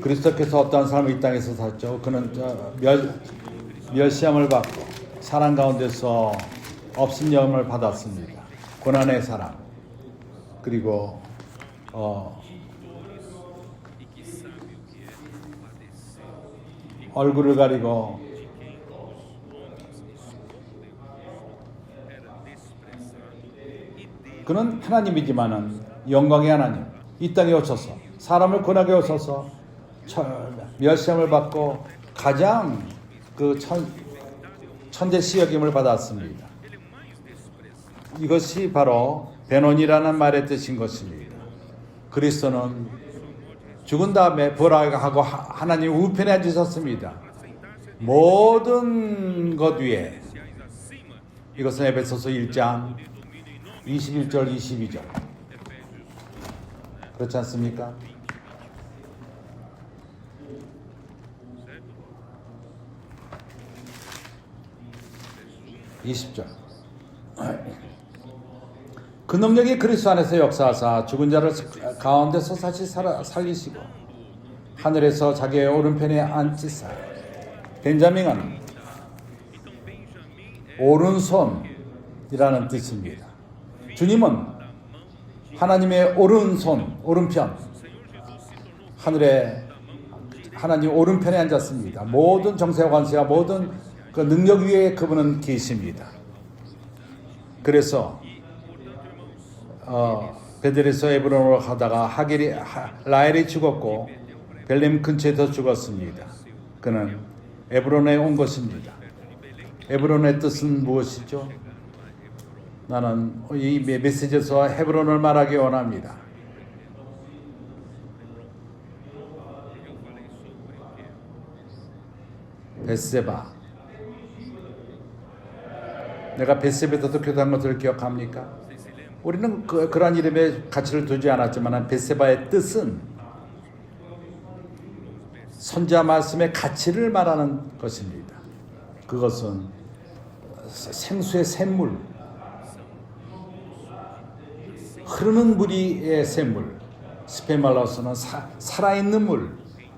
그리스도께서 어떠한 삶을 이 땅에서 살죠? 그는 멸시함을 받고 사랑 가운데서 업신여김을 받았습니다. 고난의 사랑. 그리고 얼굴을 가리고 그는 하나님이지만은 영광의 하나님, 이 땅에 오셔서 사람을 권하게 오셔서 멸시함을 받고 가장 그 천대시 여김을 받았습니다. 이것이 바로 베논이라는 말의 뜻인 것입니다. 그리스도는 죽은 다음에 부활하고 하나님 우편에 앉으셨습니다. 모든 것 위에. 이것은 에베소서 1장 21절 22절. 그렇지 않습니까? 20절. 그 능력이 그리스도 안에서 역사하사 죽은 자를 가운데서 다시 살리시고 하늘에서 자기의 오른편에 앉히사. 벤자민은 오른손이라는 뜻입니다. 주님은 하나님의 오른손, 오른편, 하늘에 하나님 오른편에 앉았습니다. 모든 정세와 관세와 모든 그 능력 위에 그분은 계십니다. 그래서 베델에서 에브론으로 가다가 라헬이 죽었고 벨렘 근처에서 죽었습니다. 그는 에브론에 온 것입니다. 에브론의 뜻은 무엇이죠? 나는 이 메시지에서 헤브론을 말하기 원합니다. 벳세바. 내가 벳세바에서 교도한 것을 기억합니까? 우리는 그러한 이름에 가치를 두지 않았지만 벳세바의 뜻은 선지자 말씀의 가치를 말하는 것입니다. 그것은 생수의 샘물, 흐르는 물이의 샘물, 스페말로서는 살아있는 물,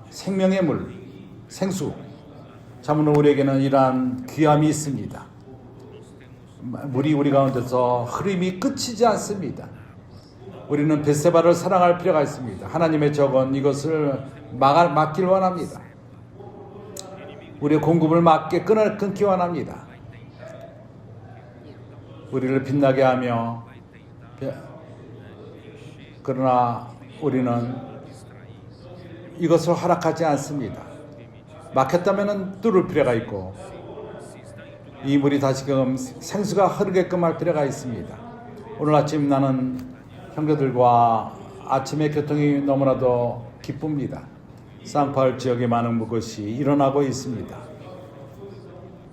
생명의 물, 생수. 참으로 우리에게는 이러한 귀함이 있습니다. 물이 우리 가운데서 흐름이 끝이지 않습니다. 우리는 벳세바를 사랑할 필요가 있습니다. 하나님의 적은 이것을 막길 원합니다. 우리의 공급을 끊기 원합니다. 우리를 빛나게 하며, 그러나 우리는 이것을 허락하지 않습니다. 막혔다면 뚫을 필요가 있고, 이 물이 다시금 생수가 흐르게끔 할 필요가 있습니다. 오늘 아침 나는 형제들과 아침의 교통이 너무나도 기쁩니다. 쌍파울 지역에 많은 것이 일어나고 있습니다.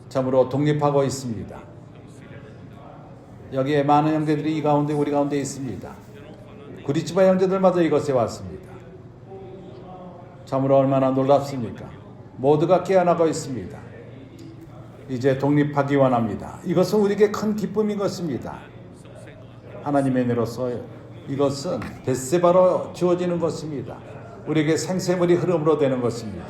참으로 독립하고 있습니다. 여기에 많은 형제들이 이 가운데 우리 가운데 있습니다. 구리치바 형제들마다 이것에 왔습니다. 참으로 얼마나 놀랍습니까? 모두가 깨어나고 있습니다. 이제 독립하기 원합니다. 이것은 우리에게 큰 기쁨인 것입니다. 하나님의 은혜로서 이것은 벳세바로 주어지는 것입니다. 우리에게 생수물이 흐름으로 되는 것입니다.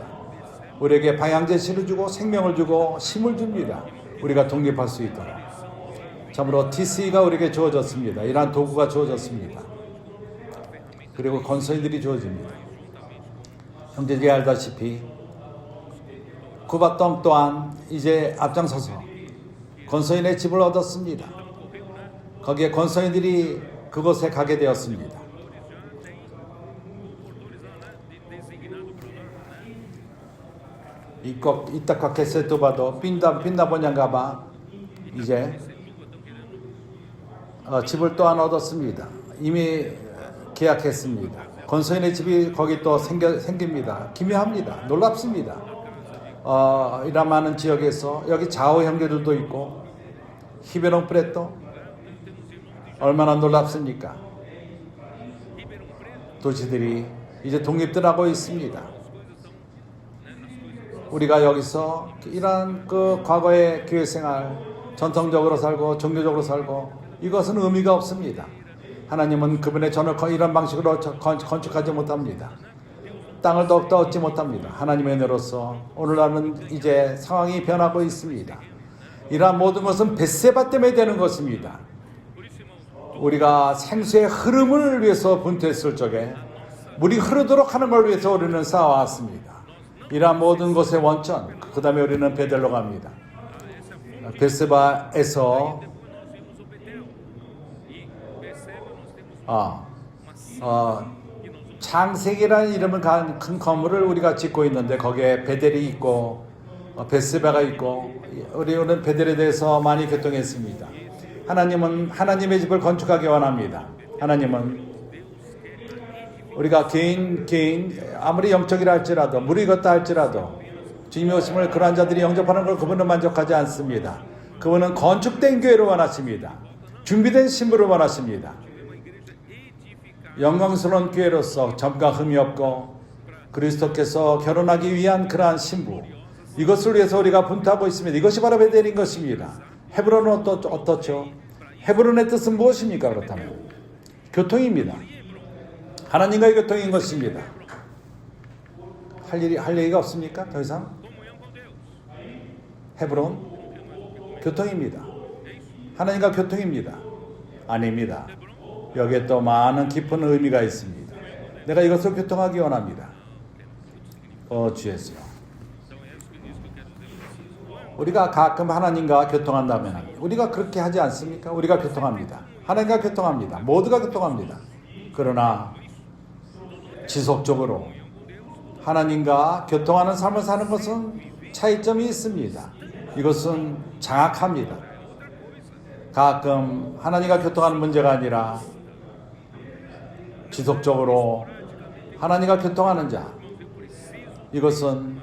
우리에게 방향제시를 주고 생명을 주고 힘을 줍니다. 우리가 독립할 수 있도록. 참으로 TC가 우리에게 주어졌습니다. 이러한 도구가 주어졌습니다. 그리고 건설들이 주어집니다. 형제들이 알다시피 쿠바똥 또한 이제 앞장서서 건설인의 집을 얻었습니다. 거기에 건설인들이 그곳에 가게 되었습니다. 이따카케세도 봐도 빈다보냐가봐 이제 집을 또한 얻었습니다. 이미 계약했습니다. 건설인의 집이 거기 또 생깁니다. 기묘합니다. 놀랍습니다. 이런 많은 지역에서 여기 자오 형제들도 있고 히베론 프레토 얼마나 놀랍습니까? 도시들이 이제 독립들하고 있습니다. 우리가 여기서 이러한 그 과거의 교회 생활 전통적으로 살고 종교적으로 살고 이것은 의미가 없습니다. 하나님은 그분의 전을 이런 방식으로 건축하지 못합니다. 땅을 더욱더 얻지 못합니다. 하나님의 은혜로서 오늘날은 이제 상황이 변하고 있습니다. 이러한 모든 것은 벳세바 때문에 되는 것입니다. 우리가 생수의 흐름을 위해서 분투했을 적에 물이 흐르도록 하는 걸 위해서 우리는 싸워왔습니다. 이러한 모든 것의 원천, 그 다음에 우리는 베델로 갑니다. 벳세바에서 창세기라는 이름을 가진 큰 건물을 우리가 짓고 있는데 거기에 베델이 있고 벳세바가 있고 우리는 베델에 대해서 많이 교통했습니다. 하나님은 하나님의 집을 건축하기 원합니다. 하나님은 우리가 개인 아무리 영적이라 할지라도 물이 걷다 할지라도 주님의 오심을 그러한 자들이 영접하는 걸 그분은 만족하지 않습니다. 그분은 건축된 교회를 원하십니다. 준비된 신부를 원하십니다. 영광스러운 교회로서 점과 흠이 없고 그리스도께서 결혼하기 위한 그러한 신부, 이것을 위해서 우리가 분투하고 있습니다. 이것이 바로 베델인 것입니다. 헤브론은 어떻죠? 헤브론의 뜻은 무엇입니까? 그렇다면 교통입니다. 하나님과의 교통인 것입니다. 할 얘기가 없습니까? 더 이상? 헤브론 교통입니다. 하나님과 교통입니다. 아닙니다. 여기에 또 많은 깊은 의미가 있습니다. 내가 이것을 교통하기 원합니다. 주 예수. 우리가 가끔 하나님과 교통한다면 우리가 그렇게 하지 않습니까? 우리가 교통합니다. 하나님과 교통합니다. 모두가 교통합니다. 그러나 지속적으로 하나님과 교통하는 삶을 사는 것은 차이점이 있습니다. 이것은 장악합니다. 가끔 하나님과 교통하는 문제가 아니라 지속적으로 하나님과 교통하는 자, 이것은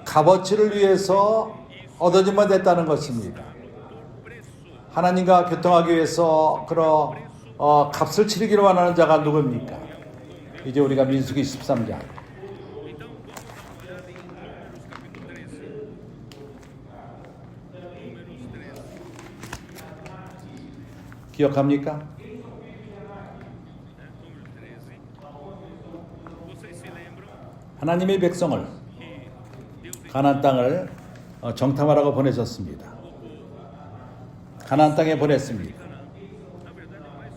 값어치를 위해서 얻어지면 됐다는 것입니다. 하나님과 교통하기 위해서 값을 치르기를 원하는 자가 누굽니까? 이제 우리가 민수기 13장 기억합니까? Número 13. Vocês se lembram 하나님의 백성을 que Deus 가나안 땅을 정탐하라고 보내셨습니다. 가나안 땅에 보냈습니다. na verdade é mais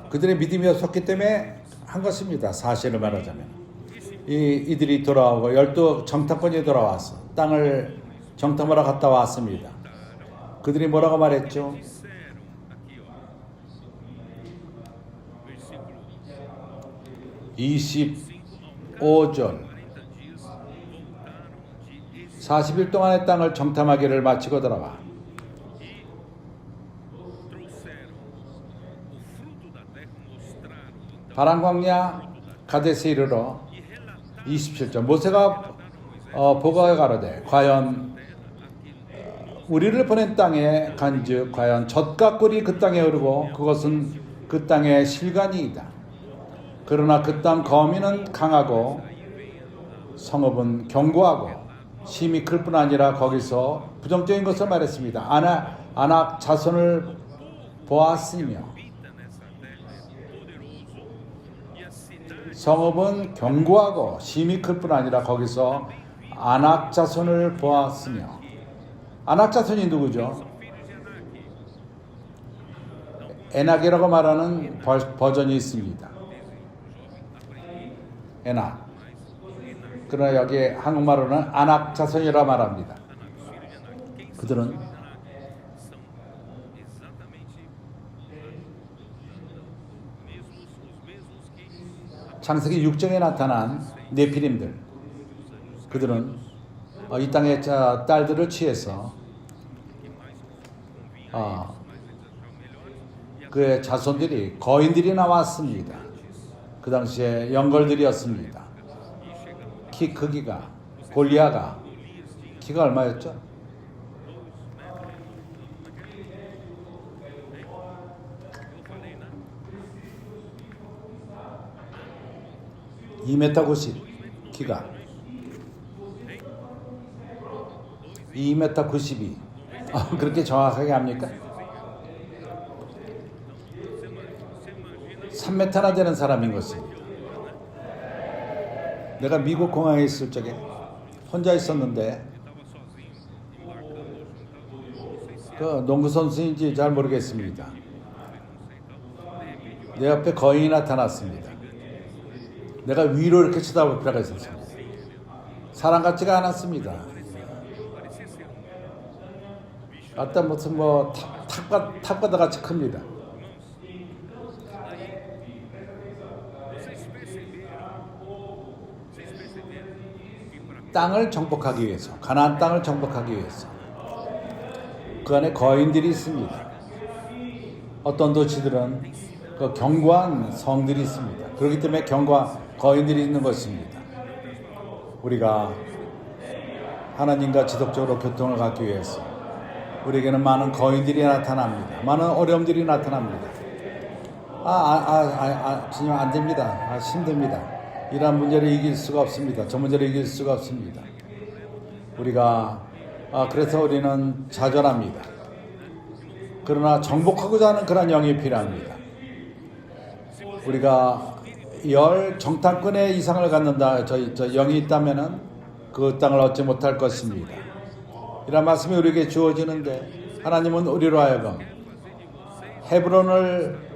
por 그들의 믿음이 없었기 때문에 한 것입니다. 사실을 말하자면 이들이 돌아오고 12 정탐꾼이 돌아와서 땅을 정탐하러 갔다 왔습니다. 그들이 뭐라고 말했죠? disseram aqui, ó, versículo 25절 40 dias voltaram de Egito 40일 동안의 땅을 정탐하기를 마치고 돌아와 e trouxeram o fruto da terra, mostraram então 바란 광야 가데스에 이르러 e relataram 27절 모세가 보고하여 가로되 과연 우리를 보낸 땅에 간즉 과연 젖과 꿀이 그 땅에 흐르고 그것은 그 땅의 실관이이다. 그러나 그 땅 거민은 강하고 성읍은 견고하고 심히 클 뿐 아니라 거기서 부정적인 것을 말했습니다. 아낙 자손을 보았으며 habita nessa terra é poderoso e a cidade 성읍은 견고하고 심히 클 뿐 아니라 거기서 아낙 자손을 보았으며 아낙 자손이 누구죠? são filhos de Anak. 에낙이라고 말하는 버전이 있습니다. 에낙. 그러나 여기 한국말로는 아낙 자손이라 말합니다. 그들은 São exatamente os mesmos que 창세기 6장에 나타난 네피림들. 그들은 이 땅의 딸들을 취해서 그의 자손들이 거인들이 나왔습니다. 그 당시에 영걸들이었습니다. 키 크기가 골리아가 키가 얼마였죠? (2m 90) 키가 2m 92 그렇게 정확하게 합니까? 3m나 되는 사람인 것입니다. 내가 미국 공항에 있을 적에 혼자 있었는데 그 농구 선수인지 잘 모르겠습니다. 내 옆에 거인이 나타났습니다. 내가 위로 이렇게 쳐다볼 필요가 있었습니다. 사람 같지가 않았습니다. 아따 무슨 뭐 탑바다 같이 큽니다. 땅을 정복하기 위해서, 가나안 땅을 정복하기 위해서 그 안에 거인들이 있습니다. 어떤 도시들은 그 견고한 성들이 있습니다. 그렇기 때문에 견고한 거인들이 있는 것입니다. 우리가 하나님과 지속적으로 교통을 갖기 위해서 우리에게는 많은 거인들이 나타납니다. 많은 어려움들이 나타납니다. 주님 안 됩니다. 힘듭니다. 이러한 문제를 이길 수가 없습니다. 저 문제를 이길 수가 없습니다. 우리가 그래서 우리는 좌절합니다. 그러나 정복하고자 하는 그런 영이 필요합니다. 우리가 10 정탐꾼의 이상을 갖는다, 저 영이 있다면은 그 땅을 얻지 못할 것입니다. 이런 말씀이 우리에게 주어지는데 하나님은 우리로 하여금 헤브론을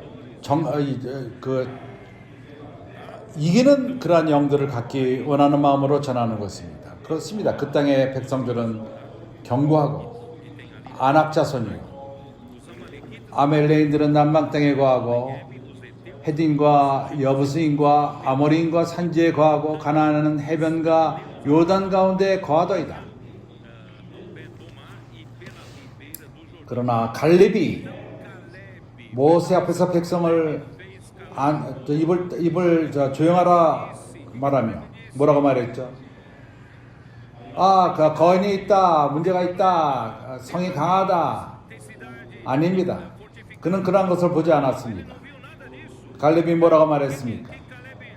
이기는 그러한 영들을 갖기 원하는 마음으로 전하는 것입니다. 그렇습니다. 그 땅의 백성들은 견고하고 아낙 자손이고 아멜레인들은 남방 땅에 거하고 헤딘과 여부스인과 아모리인과 산지에 거하고 가나안은 해변과 요단 가운데 거하더이다. 그러나 갈렙이 모세 앞에서 백성을 입을 조용하라 말하며 뭐라고 말했죠? 그 거인이 있다, 문제가 있다, 성이 강하다. 아닙니다. 그는 그러한 것을 보지 않았습니다. 갈렙이 뭐라고 말했습니까?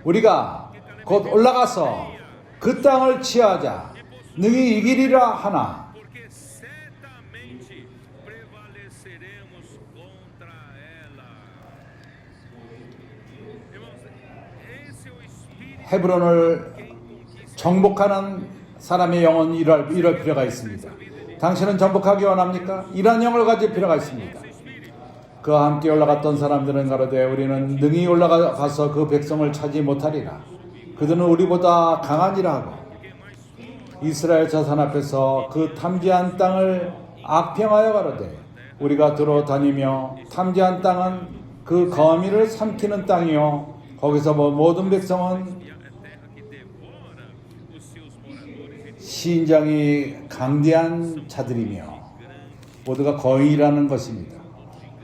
우리가 곧 올라가서 그 땅을 취하자. 능히 이기리라 하나. porque certamente prevaleceremos 헤브론을 정복하는 사람의 영은 이럴 필요가 있습니다. 당신은 정복하기 원합니까? 이러한 영을 가질 필요가 있습니다. 그와 함께 올라갔던 사람들은 가로되 우리는 능히 올라가서 그 백성을 차지 못하리라. 그들은 우리보다 강하니라 하고 이스라엘 자손 앞에서 그 탐지한 땅을 악평하여 가로되 우리가 들어다니며 탐지한 땅은 그 거미를 삼키는 땅이요 거기서 모든 백성은 신장이 강대한 자들이며 모두가 거인이라는 것입니다.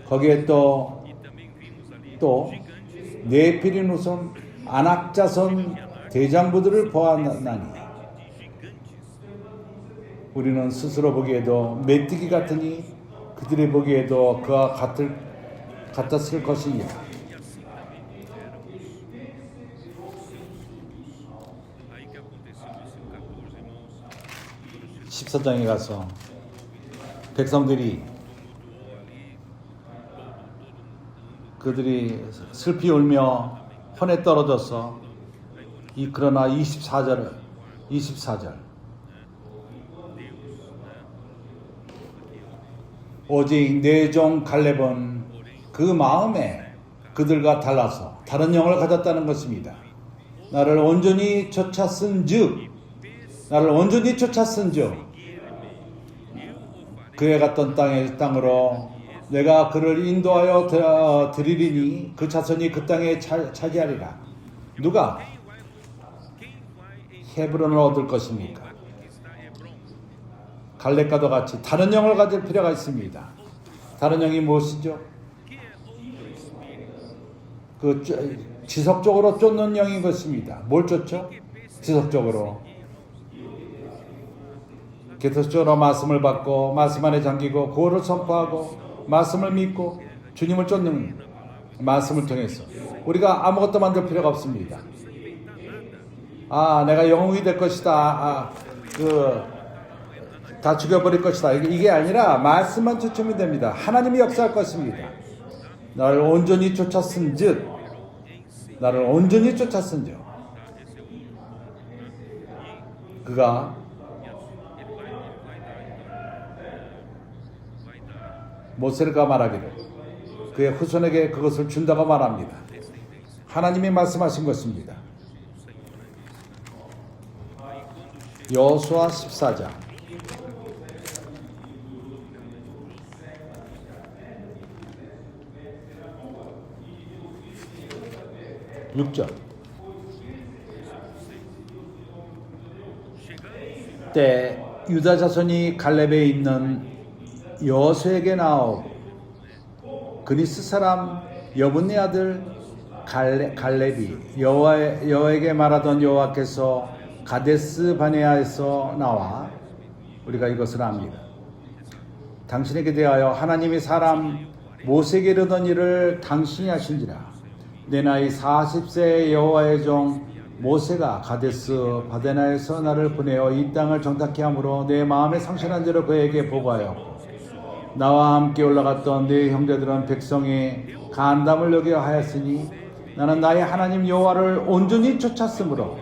거기에 또 네피린 후손 안악자손 대장부들을 보았나니 우리는 스스로 보기에도 메뚜기 같으니 그들이 보기에도 그와 같았을 것이니라. 14장에 가서 백성들이 그들이 슬피 울며 혼에 떨어져서 그러나 24절 오직 내 종 갈렙은 그 마음에 그들과 달라서 다른 영을 가졌다는 것입니다. 나를 온전히 쫓았은즉 그에 갔던 땅으로 내가 그를 인도하여 드리리니 그 자손이 그 땅에 차지하리라. 누가 헤브론을 얻을 것입니까? 갈렙과도 같이 다른 영을 가질 필요가 있습니다. 다른 영이 무엇이죠? 그 지속적으로 쫓는 영인 것입니다. 뭘 쫓죠? 지속적으로 계속적으로 말씀을 받고 말씀 안에 잠기고 구원을 선포하고 말씀을 믿고 주님을 쫓는 말씀을 통해서 우리가 아무것도 만들 필요가 없습니다. 내가 영웅이 될 것이다. 다 죽여버릴 것이다. 이게 아니라 말씀만 쫓으면 됩니다. 하나님이 역사할 것입니다. 나를 온전히 쫓았은즉 그가 모세가 말하기를 그의 후손에게 그것을 준다고 말합니다. 하나님이 말씀하신 것입니다. 여호수아 14장 6절 때 유다 자손이 갈렙에 있는 여호수아에게 나오고 그니스 사람 여분네 아들 갈렙이 여호와에게 말하던 여호와께서 가데스 바네아에서 나와 우리가 이것을 압니다. 당신에게 대하여 하나님이 사람 모세에게 이르던 일을 당신이 하신지라. 내 나이 40세의 여호와의 종 모세가 가데스 바네아에서 나를 보내어 이 땅을 정탐케 함으로 내 마음에 상실한 대로 그에게 보고하였고 나와 함께 올라갔던 네 형제들은 백성이 간담을 여겨 하였으니 나는 나의 하나님 여호와를 온전히 쫓았으므로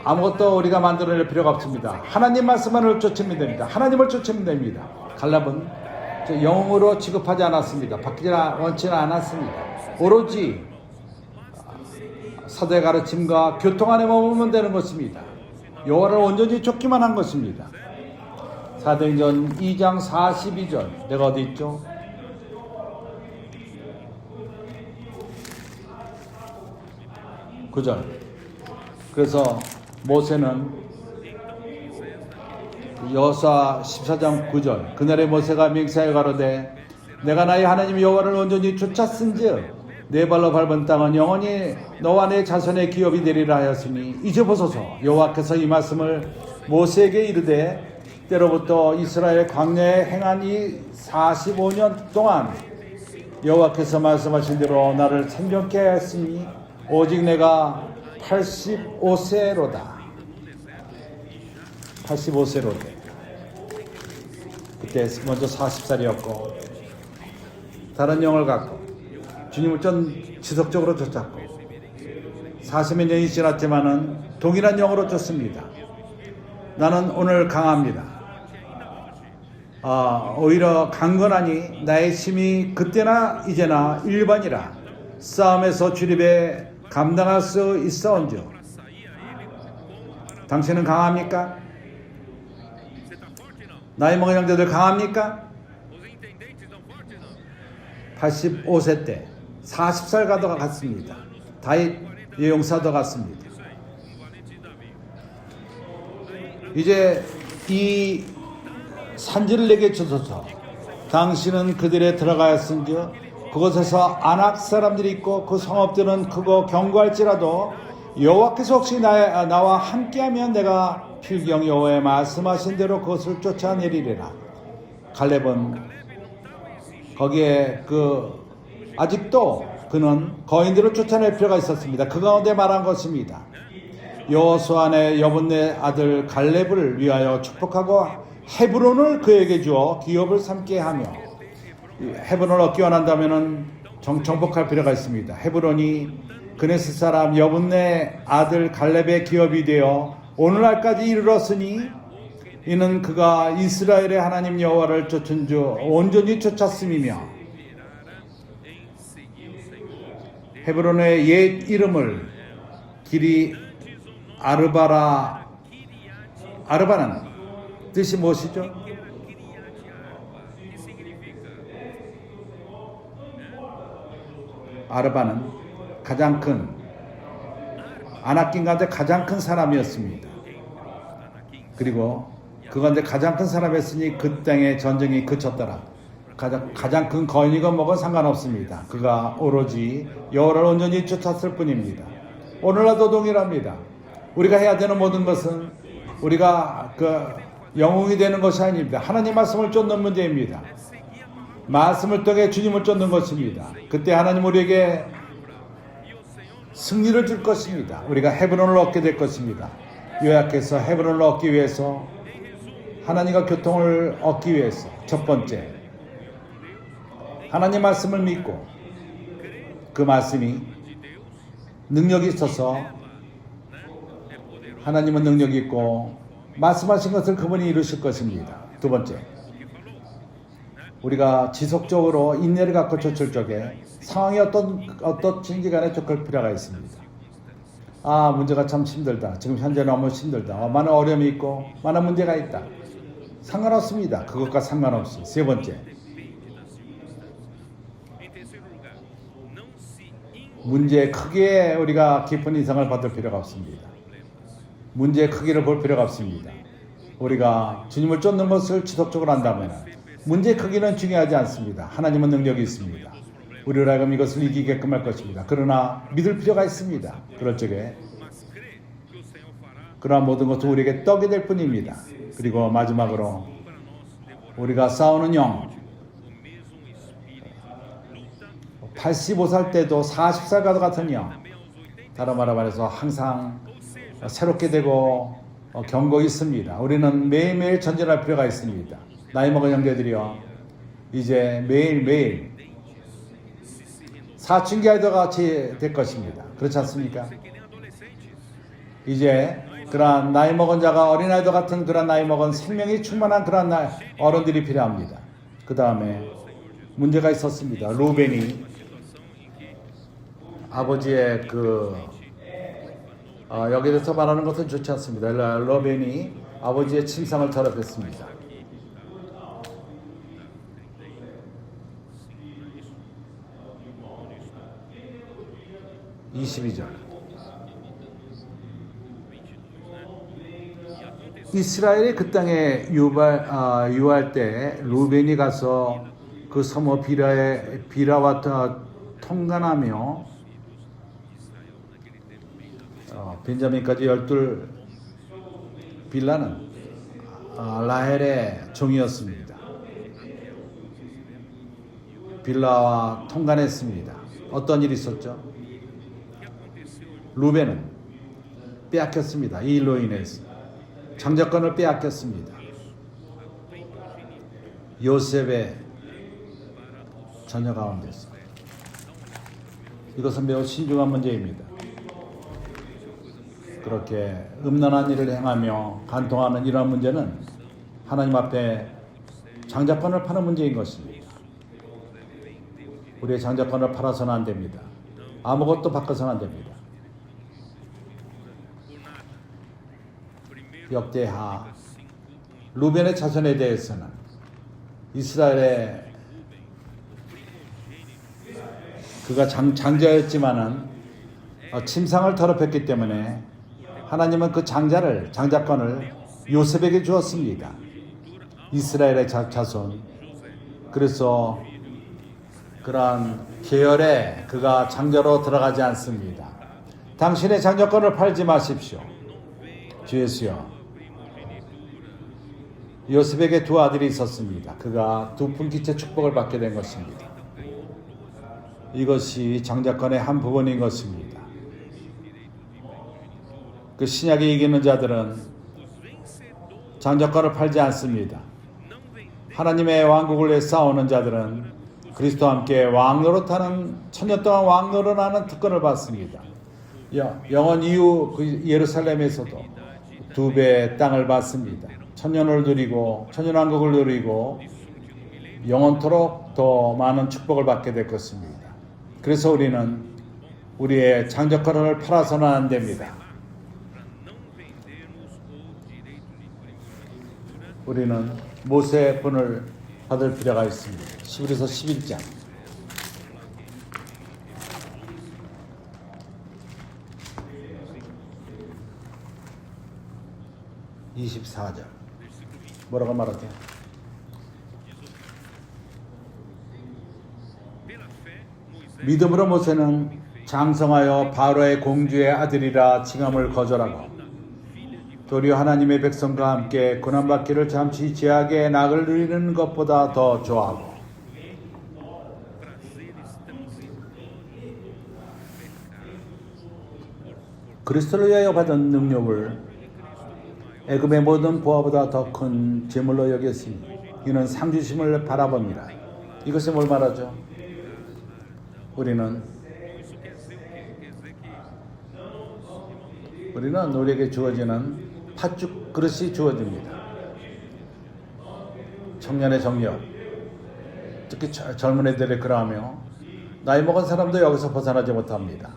아무것도 우리가 만들어낼 필요가 없습니다. 하나님 말씀만을 쫓으면 됩니다. 하나님을 쫓으면 됩니다. 갈렙은 영웅으로 취급하지 않았습니다. 바뀌지 원치는 않았습니다. 오로지 사도의 가르침과 교통 안에 머물면 되는 것입니다. 여호와를 온전히 쫓기만 한 것입니다. 사도행전 2장 42절 내가 어디 있죠? (9절) 그래서 모세는 여호수아 14장 9절 그날에 모세가 맹세하여 가로되 내가 나의 하나님 여호와를 온전히 쫓았은즉 내 발로 밟은 땅은 영원히 너와 내 자손의 기업이 되리라 하였으니 이제 보소서 여호와께서 이 말씀을 모세에게 이르되 때로부터 이스라엘 광야에 행한 이 45년 동안 여호와께서 말씀하신 대로 나를 생존케 하였으니 오직 내가 85세로다. 85세로다. 그때 먼저 40살이었고 다른 영을 갖고 주님을 전 지속적으로 쫓았고 40몇 년이 지났지만은 동일한 영으로 쫓습니다. 나는 오늘 강합니다. 오히려 강건하니 나의 힘이 그때나 이제나 일반이라 싸움에서 출입에 감당할 수 있어온즉. 당신은 강합니까? 나이 먹은 형제들 강합니까? 85세 때 40살 가다가 갔습니다. 다윗 용사도 갔습니다. 이제 이 산지를 내게 주소서. 당신은 그들에 들어가였은즉 그곳에서 안악 사람들이 있고 그 성읍들은 크고 견고할지라도 여호와께서 혹시 나와 함께하면 내가 필경 여호와의 말씀하신 대로 그것을 쫓아내리리라. 갈렙은 거기에 아직도 그는 거인들을 쫓아낼 필요가 있었습니다. 그 가운데 말한 것입니다. 여호수아의 여분네 아들 갈렙을 위하여 축복하고 헤브론을 그에게 주어 기업을 삼게 하며. 헤브론을 얻기 원한다면 정복할 필요가 있습니다. 헤브론이 그네스 사람 여분네 아들 갈렙의 기업이 되어 오늘날까지 이르렀으니 이는 그가 이스라엘의 하나님 여호와를 쫓은 주 온전히 쫓았음이며 헤브론의 옛 이름을 길이 아르바는 뜻이 무엇이죠? 아르바는 가장 큰 아나킨 가운데 가장 큰 사람이었습니다. 그리고 그 가운데 가장 큰 사람이었으니 그 땅의 전쟁이 그쳤더라. 가장 큰 거인이건 뭐건 상관없습니다. 그가 오로지 여호와를 온전히 쫓았을 뿐입니다. 오늘날도 동일합니다. 우리가 해야 되는 모든 것은 우리가 영웅이 되는 것이 아닙니다. 하나님 말씀을 쫓는 문제입니다. 말씀을 통해 주님을 쫓는 것입니다. 그때 하나님 우리에게 승리를 줄 것입니다. 우리가 헤브론을 얻게 될 것입니다. 요약해서 헤브론을 얻기 위해서 하나님과 교통을 얻기 위해서 첫 번째 하나님 말씀을 믿고 그 말씀이 능력이 있어서 하나님은 능력이 있고 말씀하신 것을 그분이 이루실 것입니다. 두 번째 우리가 지속적으로 인내를 갖고 쫓을 적에 상황이 어떻든지 간에 쫓을 필요가 있습니다. 문제가 참 힘들다. 지금 현재 너무 힘들다. 많은 어려움이 있고 많은 문제가 있다. 상관없습니다. 그것과 상관없이. 세 번째 문제의 크기에 우리가 깊은 인상을 받을 필요가 없습니다. 문제의 크기를 볼 필요가 없습니다. 우리가 주님을 쫓는 것을 지속적으로 한다면 문제의 크기는 중요하지 않습니다. 하나님은 능력이 있습니다. 우리로 하여금 이것을 이기게끔 할 것입니다. 그러나 믿을 필요가 있습니다. 그럴 적에 그러한 모든 것은 우리에게 떡이 될 뿐입니다. 그리고 마지막으로 우리가 싸우는 영 85살 때도 40살과도 같은 영 다른 말로 말해서 항상 새롭게 되고 경고 있습니다. 우리는 매일매일 전진할 필요가 있습니다. 나이 먹은 형제들이요 이제 매일매일 사춘기 아이들 같이 될 것입니다. 그렇지 않습니까? 이제 그러한 나이 먹은 자가 어린아이들 같은 그런 나이 먹은 생명이 충만한 그런 어른들이 필요합니다. 그 다음에 문제가 있었습니다. 루벤이 아버지의 여기에 대해서 말하는 것은 좋지 않습니다. 루벤이 아버지의 침상을 더럽혔습니다. 22절 이스라엘이 그 땅에 유할 때 루벤이 가서 그 성읍 비라와 통관하며 벤자민까지 12 빌라는 라헬의 종이었습니다. 빌라와 통관했습니다. 어떤 일이 있었죠? 루벤은 빼앗겼습니다. 이 일로 인해서 장자권을 빼앗겼습니다. 요셉의 자녀 가운데서 이것은 매우 신중한 문제입니다. 그렇게 음란한 일을 행하며 간통하는 이러한 문제는 하나님 앞에 장자권을 파는 문제인 것입니다. 우리의 장자권을 팔아서는 안 됩니다. 아무것도 바꿔서는 안 됩니다. 역대하 루벤의 자손에 대해서는 이스라엘의 그가 장자였지만은 침상을 더럽혔기 때문에 하나님은 그 장자권을 요셉에게 주었습니다. 이스라엘의 자손. 그래서 그러한 계열에 그가 장자로 들어가지 않습니다. 당신의 장자권을 팔지 마십시오. 주 예수여. 요셉에게 두 아들이 있었습니다. 그가 두 분기째 축복을 받게 된 것입니다. 이것이 장자권의 한 부분인 것입니다. 그 신약에 이기는 자들은 장자권을 팔지 않습니다. 하나님의 왕국을 위해 싸우는 자들은 그리스도와 함께 왕노릇하는 천년 동안 왕노릇하는 특권을 받습니다. 영원 이후 그 예루살렘에서도 2배의 땅을 받습니다. 천년을 누리고 천년왕국을 누리고 영원토록 더 많은 축복을 받게 될 것입니다. 그래서 우리는 우리의 장자권을 팔아서는 안 됩니다. 우리는 모세의 분을 받을 필요가 있습니다. 히브리서 11장 24절 뭐라고 말하죠? 믿음으로 모세는 장성하여 바로의 공주의 아들이라 칭함을 거절하고 도리어 하나님의 백성과 함께 고난받기를 잠시 제약의 낙을 누리는 것보다 더 좋아하고 그리스도를 위하여 받은 능력을 애굽의 모든 보화보다 더 큰 재물로 여겼으니 이는 상주심을 바라봅니다. 이것이 뭘 말하죠? 우리는 우리에게 주어지는 팥죽 그릇이 주어집니다. 청년의 정력, 특히 젊은 애들이 그러하며 나이 먹은 사람도 여기서 벗어나지 못합니다.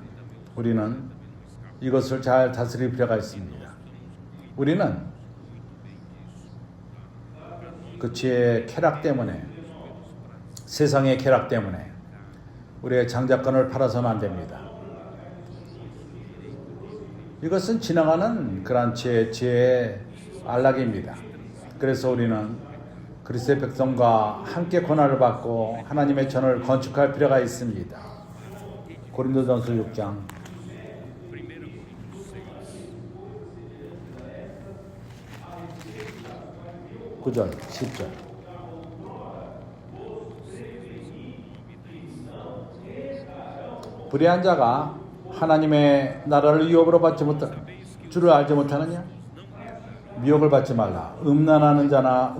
우리는 이것을 잘 다스릴 필요가 있습니다. 우리는 그 지혜의 쾌락 때문에, 세상의 쾌락 때문에 우리의 장자권을 팔아서는 안 됩니다. 이것은 지나가는 그런 지혜의 안락입니다. 그래서 우리는 그리스도의 백성과 함께 고난을 받고 하나님의 전을 건축할 필요가 있습니다. 고린도전서 6장 9절 10절 불의한 자가 하나님의 나라를 유업으로 받지 못한 줄을 알지 못하느냐? 미혹을 받지 말라. 음란하는 자나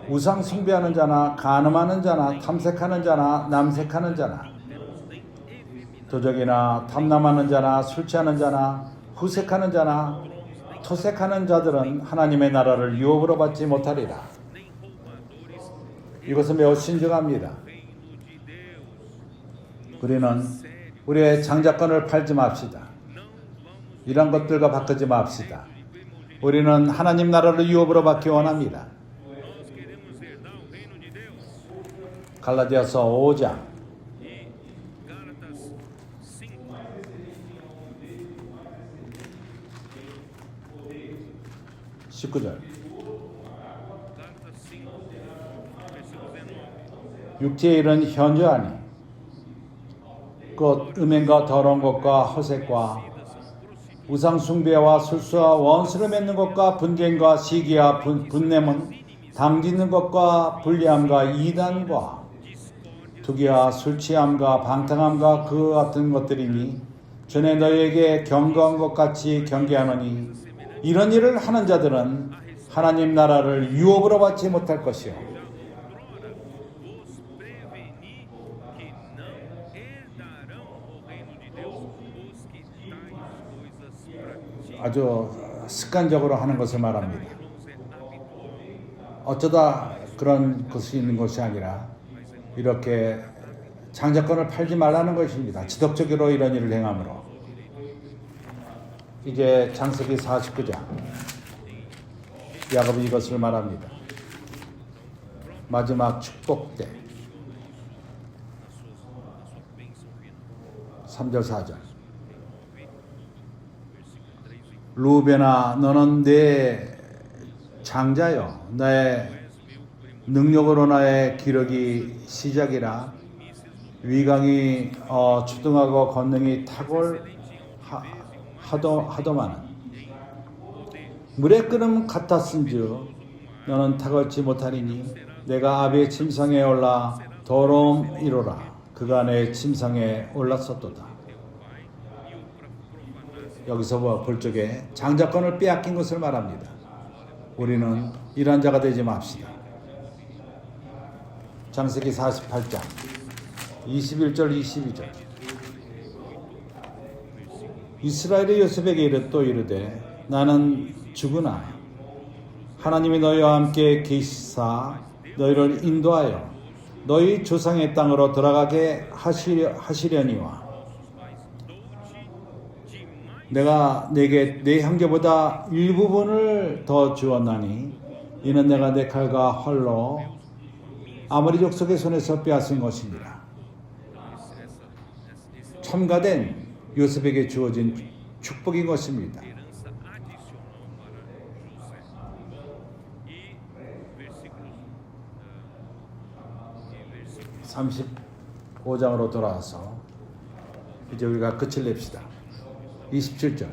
우상 숭배하는 자나 간음하는 자나 탐색하는 자나 남색하는 자나 도적이나 탐남하는 자나 술 취하는 자나 후색하는 자나 토색하는 자들은 하나님의 나라를 유업으로 받지 못하리라. 이것은 매우 신중합니다. 우리는 우리의 장자권을 팔지 맙시다. 이런 것들과 바꾸지 맙시다. 우리는 하나님 나라를 유업으로 받기 원합니다. 갈라디아서 5장 19절 육체의 일은 현저하니 곧 음행과 더러운 것과 허색과 우상 숭배와 술수와 원수를 맺는 것과 분쟁과 시기와 분냄은 당짓는 것과 불리함과 이단과 투기와 술취함과 방탕함과 그 같은 것들이니 전에 너희에게 경고한 것 같이 경계하노니 이런 일을 하는 자들은 하나님 나라를 유업으로 받지 못할 것이요 아주 습관적으로 하는 것을 말합니다. 어쩌다 그런 것이 있는 것이 아니라 이렇게 장자권을 팔지 말라는 것입니다. 지속적으로 이런 일을 행함으로. 이제 창세기 49장 야곱이 이것을 말합니다. 마지막 축복 때 3절 4절 루벤아 너는 내 장자여 나의 능력으로 나의 기력이 시작이라 위강이 추등하고 권능이 탁월하더마는 물의 끓음 같았은즉 너는 탁월치 못하리니 내가 아비의 침상에 올라 더러움 이로라 그가 내 침상에 올랐었도다. 여기서 볼 적에 장자권을 빼앗긴 것을 말합니다. 우리는 이러한 자가 되지 맙시다. 창세기 48장 21절 22절 이스라엘의 요셉에게 또 이르되 나는 죽으나 하나님이 너희와 함께 계시사 너희를 인도하여 너희 조상의 땅으로 들어가게 하시려니와 내가 내게 내 형제보다 일부분을 더 주었나니 이는 내가 내 칼과 활로 아모리 족속의 손에서 빼앗은 것이니라. 첨가된 요셉에게 주어진 축복인 것입니다. 35장으로 돌아와서 이제 우리가 끝을 냅시다. 27절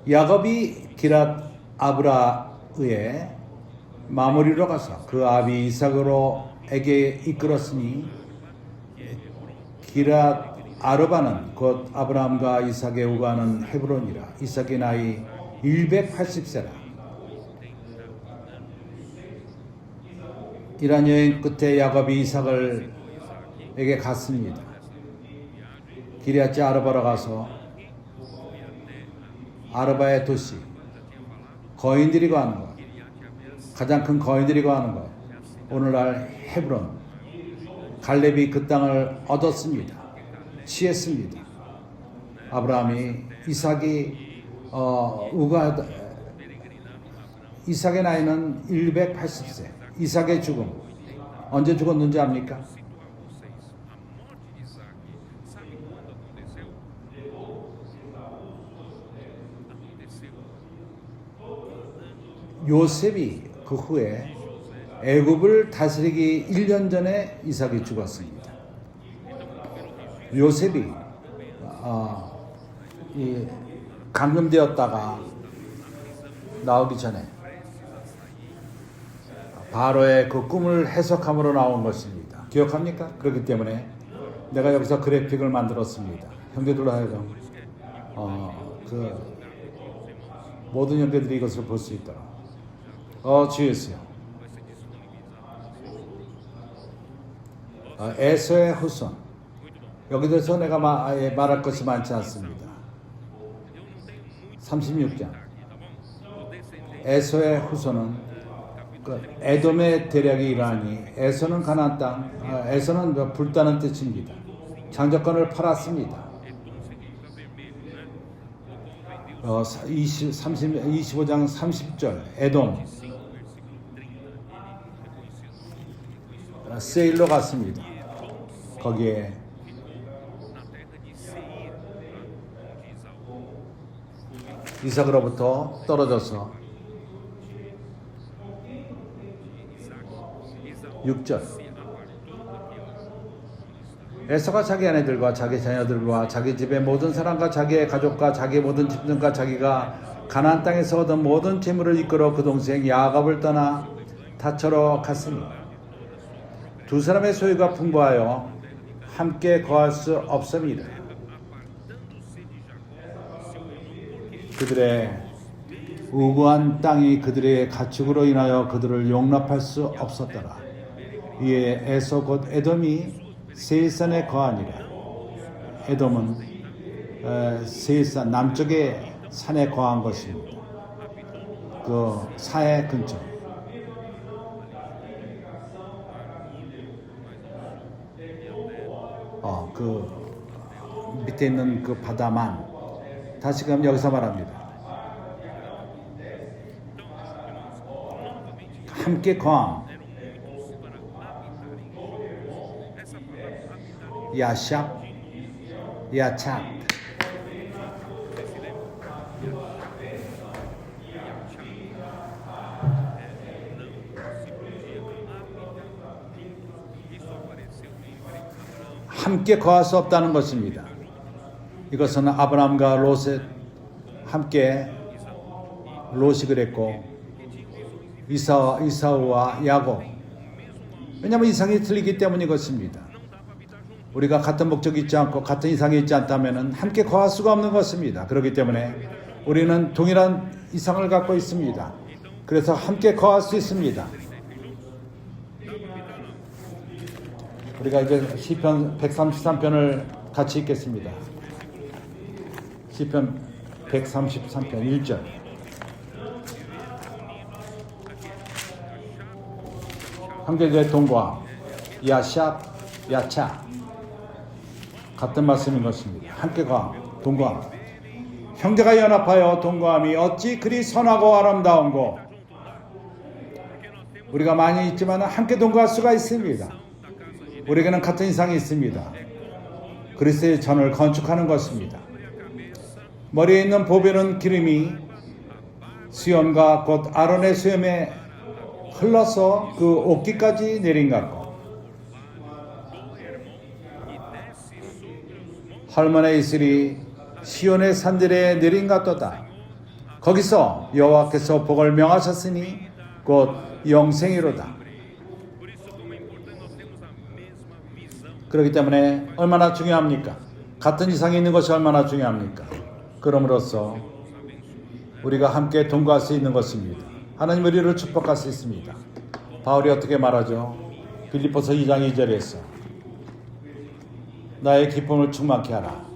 야곱이 기랏 아브라의 마무리로 가서 그 아비 이삭으로에게 이끌었으니 기랏 아르바는 곧 아브라함과 이삭의 우가는 헤브론이라. 이삭의 나이 180세라. 이란 여행 끝에 야곱이 이삭에게 갔습니다. 기럇 아르바로 가서 아르바의 도시 거인들이 거하는 것, 가장 큰 거인들이 거하는 것, 오늘날 헤브론, 갈렙이 그 땅을 얻었습니다. 취했습니다. 아브라함이 이삭이 이삭의 나이는 180세. 이삭의 죽음 언제 죽었는지 압니까? 요셉이 그 후에 애굽을 다스리기 1년 전에 이삭이 죽었습니다. 요셉이 감금되었다가 나오기 전에 바로의 그 꿈을 해석함으로 나온 것입니다. 기억합니까? 그렇기 때문에 내가 여기서 그래픽을 만들었습니다. 형제들로 하여금 모든 형제들이 이것을 볼 수 있도록. 주 예수요. 에서의 후손. 여기 대해서 내가 말할 것이 많지 않습니다. 36장. 에서의 후손은 에돔의 대략이 이러하니 에서는 가나안 땅, 에서는 불타는 뜻입니다. 장자권을 팔았습니다. 25장 30절 에돔 세일로 갔습니다. 거기에 이삭으로부터 떨어져서 6절 에서가 자기 아내들과 자기 자녀들과 자기 집의 모든 사람과 자기의 가족과 자기의 모든 집들과 자기가 가나안 땅에서 얻은 모든 재물을 이끌어 그 동생 야곱을 떠나 다처로 갔으니 두 사람의 소유가 풍부하여 함께 거할 수 없음이라. 그들의 우고한 땅이 그들의 가축으로 인하여 그들을 용납할 수 없었더라. 이에 에서 곧 에돔이 세일산에 거하니라. 에돔은 세일산 남쪽의 산에 거한 것입니다. 그 사해 근처. 그 밑에 있는 그 바다만 다시금 여기서 말합니다. 함께 거함. 야샵, 야착. 함께 거할 수 없다는 것입니다. 이것은 아브라함과 롯이 함께 롯이 그랬고 이사우와 야곱. 왜냐하면 이상이 틀리기 때문인 것입니다. 우리가 같은 목적이 있지 않고 같은 이상이 있지 않다면 함께 거할 수가 없는 것입니다. 그렇기 때문에 우리는 동일한 이상을 갖고 있습니다. 그래서 함께 거할 수 있습니다. 우리가 이제 시편 133편을 같이 읽겠습니다. 시편 133편 1절. 형제들의 동거함, 야샵, 야차. 같은 말씀인 것입니다. 함께 거함, 동거함. 형제가 연합하여 동거함이 어찌 그리 선하고 아름다운고. 우리가 많이 있지만 함께 동거할 수가 있습니다. 우리에게는 같은 이상이 있습니다. 그리스도의 전을 건축하는 것입니다. 머리에 있는 보배는 기름이 수염과 곧 아론의 수염에 흘러서 그 옷깃까지 내린 같고 헐몬의 이슬이 시온의 산들에 내린 같도다. 거기서 여호와께서 복을 명하셨으니 곧 영생이로다. 그렇기 때문에 얼마나 중요합니까? 같은 이상이 있는 것이 얼마나 중요합니까? 그럼으로써 우리가 함께 동거할 수 있는 것입니다. 하나님 우리를 축복할 수 있습니다. 바울이 어떻게 말하죠? 빌립보서 2장 2절에서 나의 기쁨을 충만케 하라.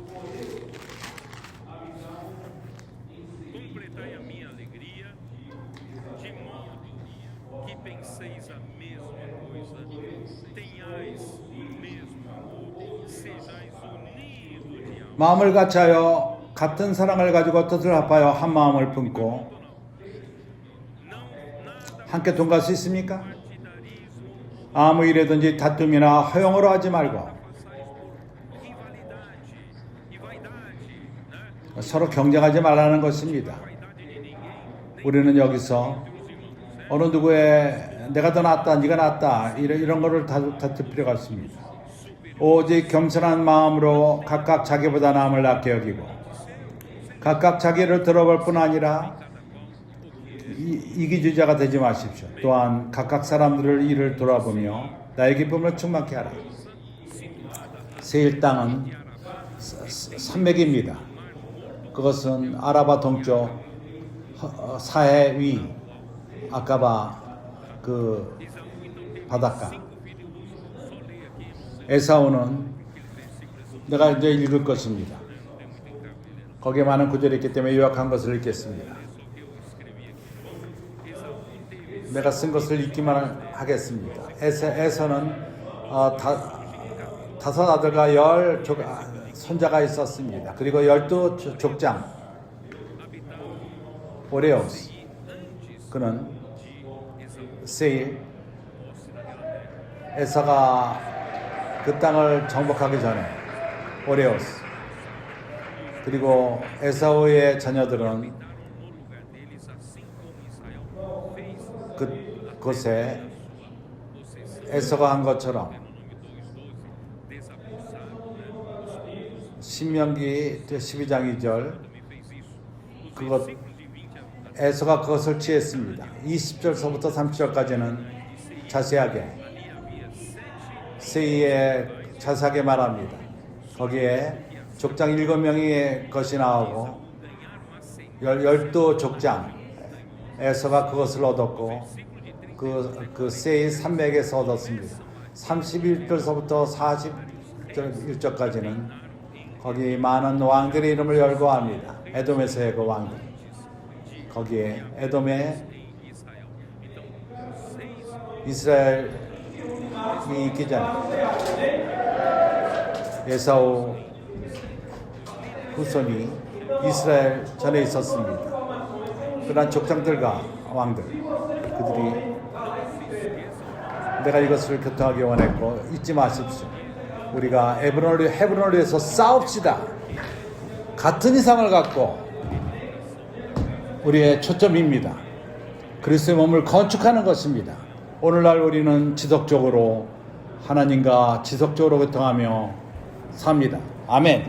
마음을 같이하여 같은 사랑을 가지고 뜻을 합하여 한 마음을 품고 함께 동거할 수 있습니까? 아무 일에든지 다툼이나 허용으로 하지 말고 서로 경쟁하지 말라는 것입니다. 우리는 여기서 어느 누구의 내가 더 낫다, 네가 낫다 이런 거를 다툴 필요가 없습니다. 오직 겸손한 마음으로 각각 자기보다 남을 낫게 여기고 각각 자기를 들어볼 뿐 아니라 이기주자가 되지 마십시오. 또한 각각 사람들을 이를 돌아보며 나의 기쁨을 충만케 하라. 세일 땅은 산맥입니다. 그것은 아라바 동쪽 사해 위 아까바 그 바닷가. 에사우는 내가 이제 읽을 것입니다. 거기에 많은 구절이 있기 때문에 요약한 것을 읽겠습니다. 내가 쓴 것을 읽기만 하겠습니다. 에서는 다섯 아들과 10 손자가 있었습니다. 그리고 12 족장. 오레오스. 그는 세일. 에서가 그 땅을 정복하기 전에 오레오스. 그리고 에사우의 자녀들은 그곳에 에서가 한 것처럼 신명기 12장 2절 그것 에서가 그것을 취했습니다. 20절서부터 30절까지는 자세하게 세이에 자세하게 말합니다. 거기에 족장 7명의 것이 나오고 12 족장 에서가 그것을 얻었고 그 세이 산맥에서 얻었습니다. 31절서부터 41절까지는 거기 많은 왕들의 이름을 열거합니다. 에돔에서의 그 왕들. 거기에 에돔에 이스라엘이 있기 전에 에사우 후손이 이스라엘 전에 있었습니다. 그러한 족장들과 왕들, 그들이 내가 이것을 교통하기 원했고 잊지 마십시오. 우리가 헤브론을 위해서 싸웁시다. 같은 이상을 갖고 우리의 초점입니다. 그리스도의 몸을 건축하는 것입니다. 오늘날 우리는 지속적으로 하나님과 지속적으로 교통하며 삽니다. 아멘.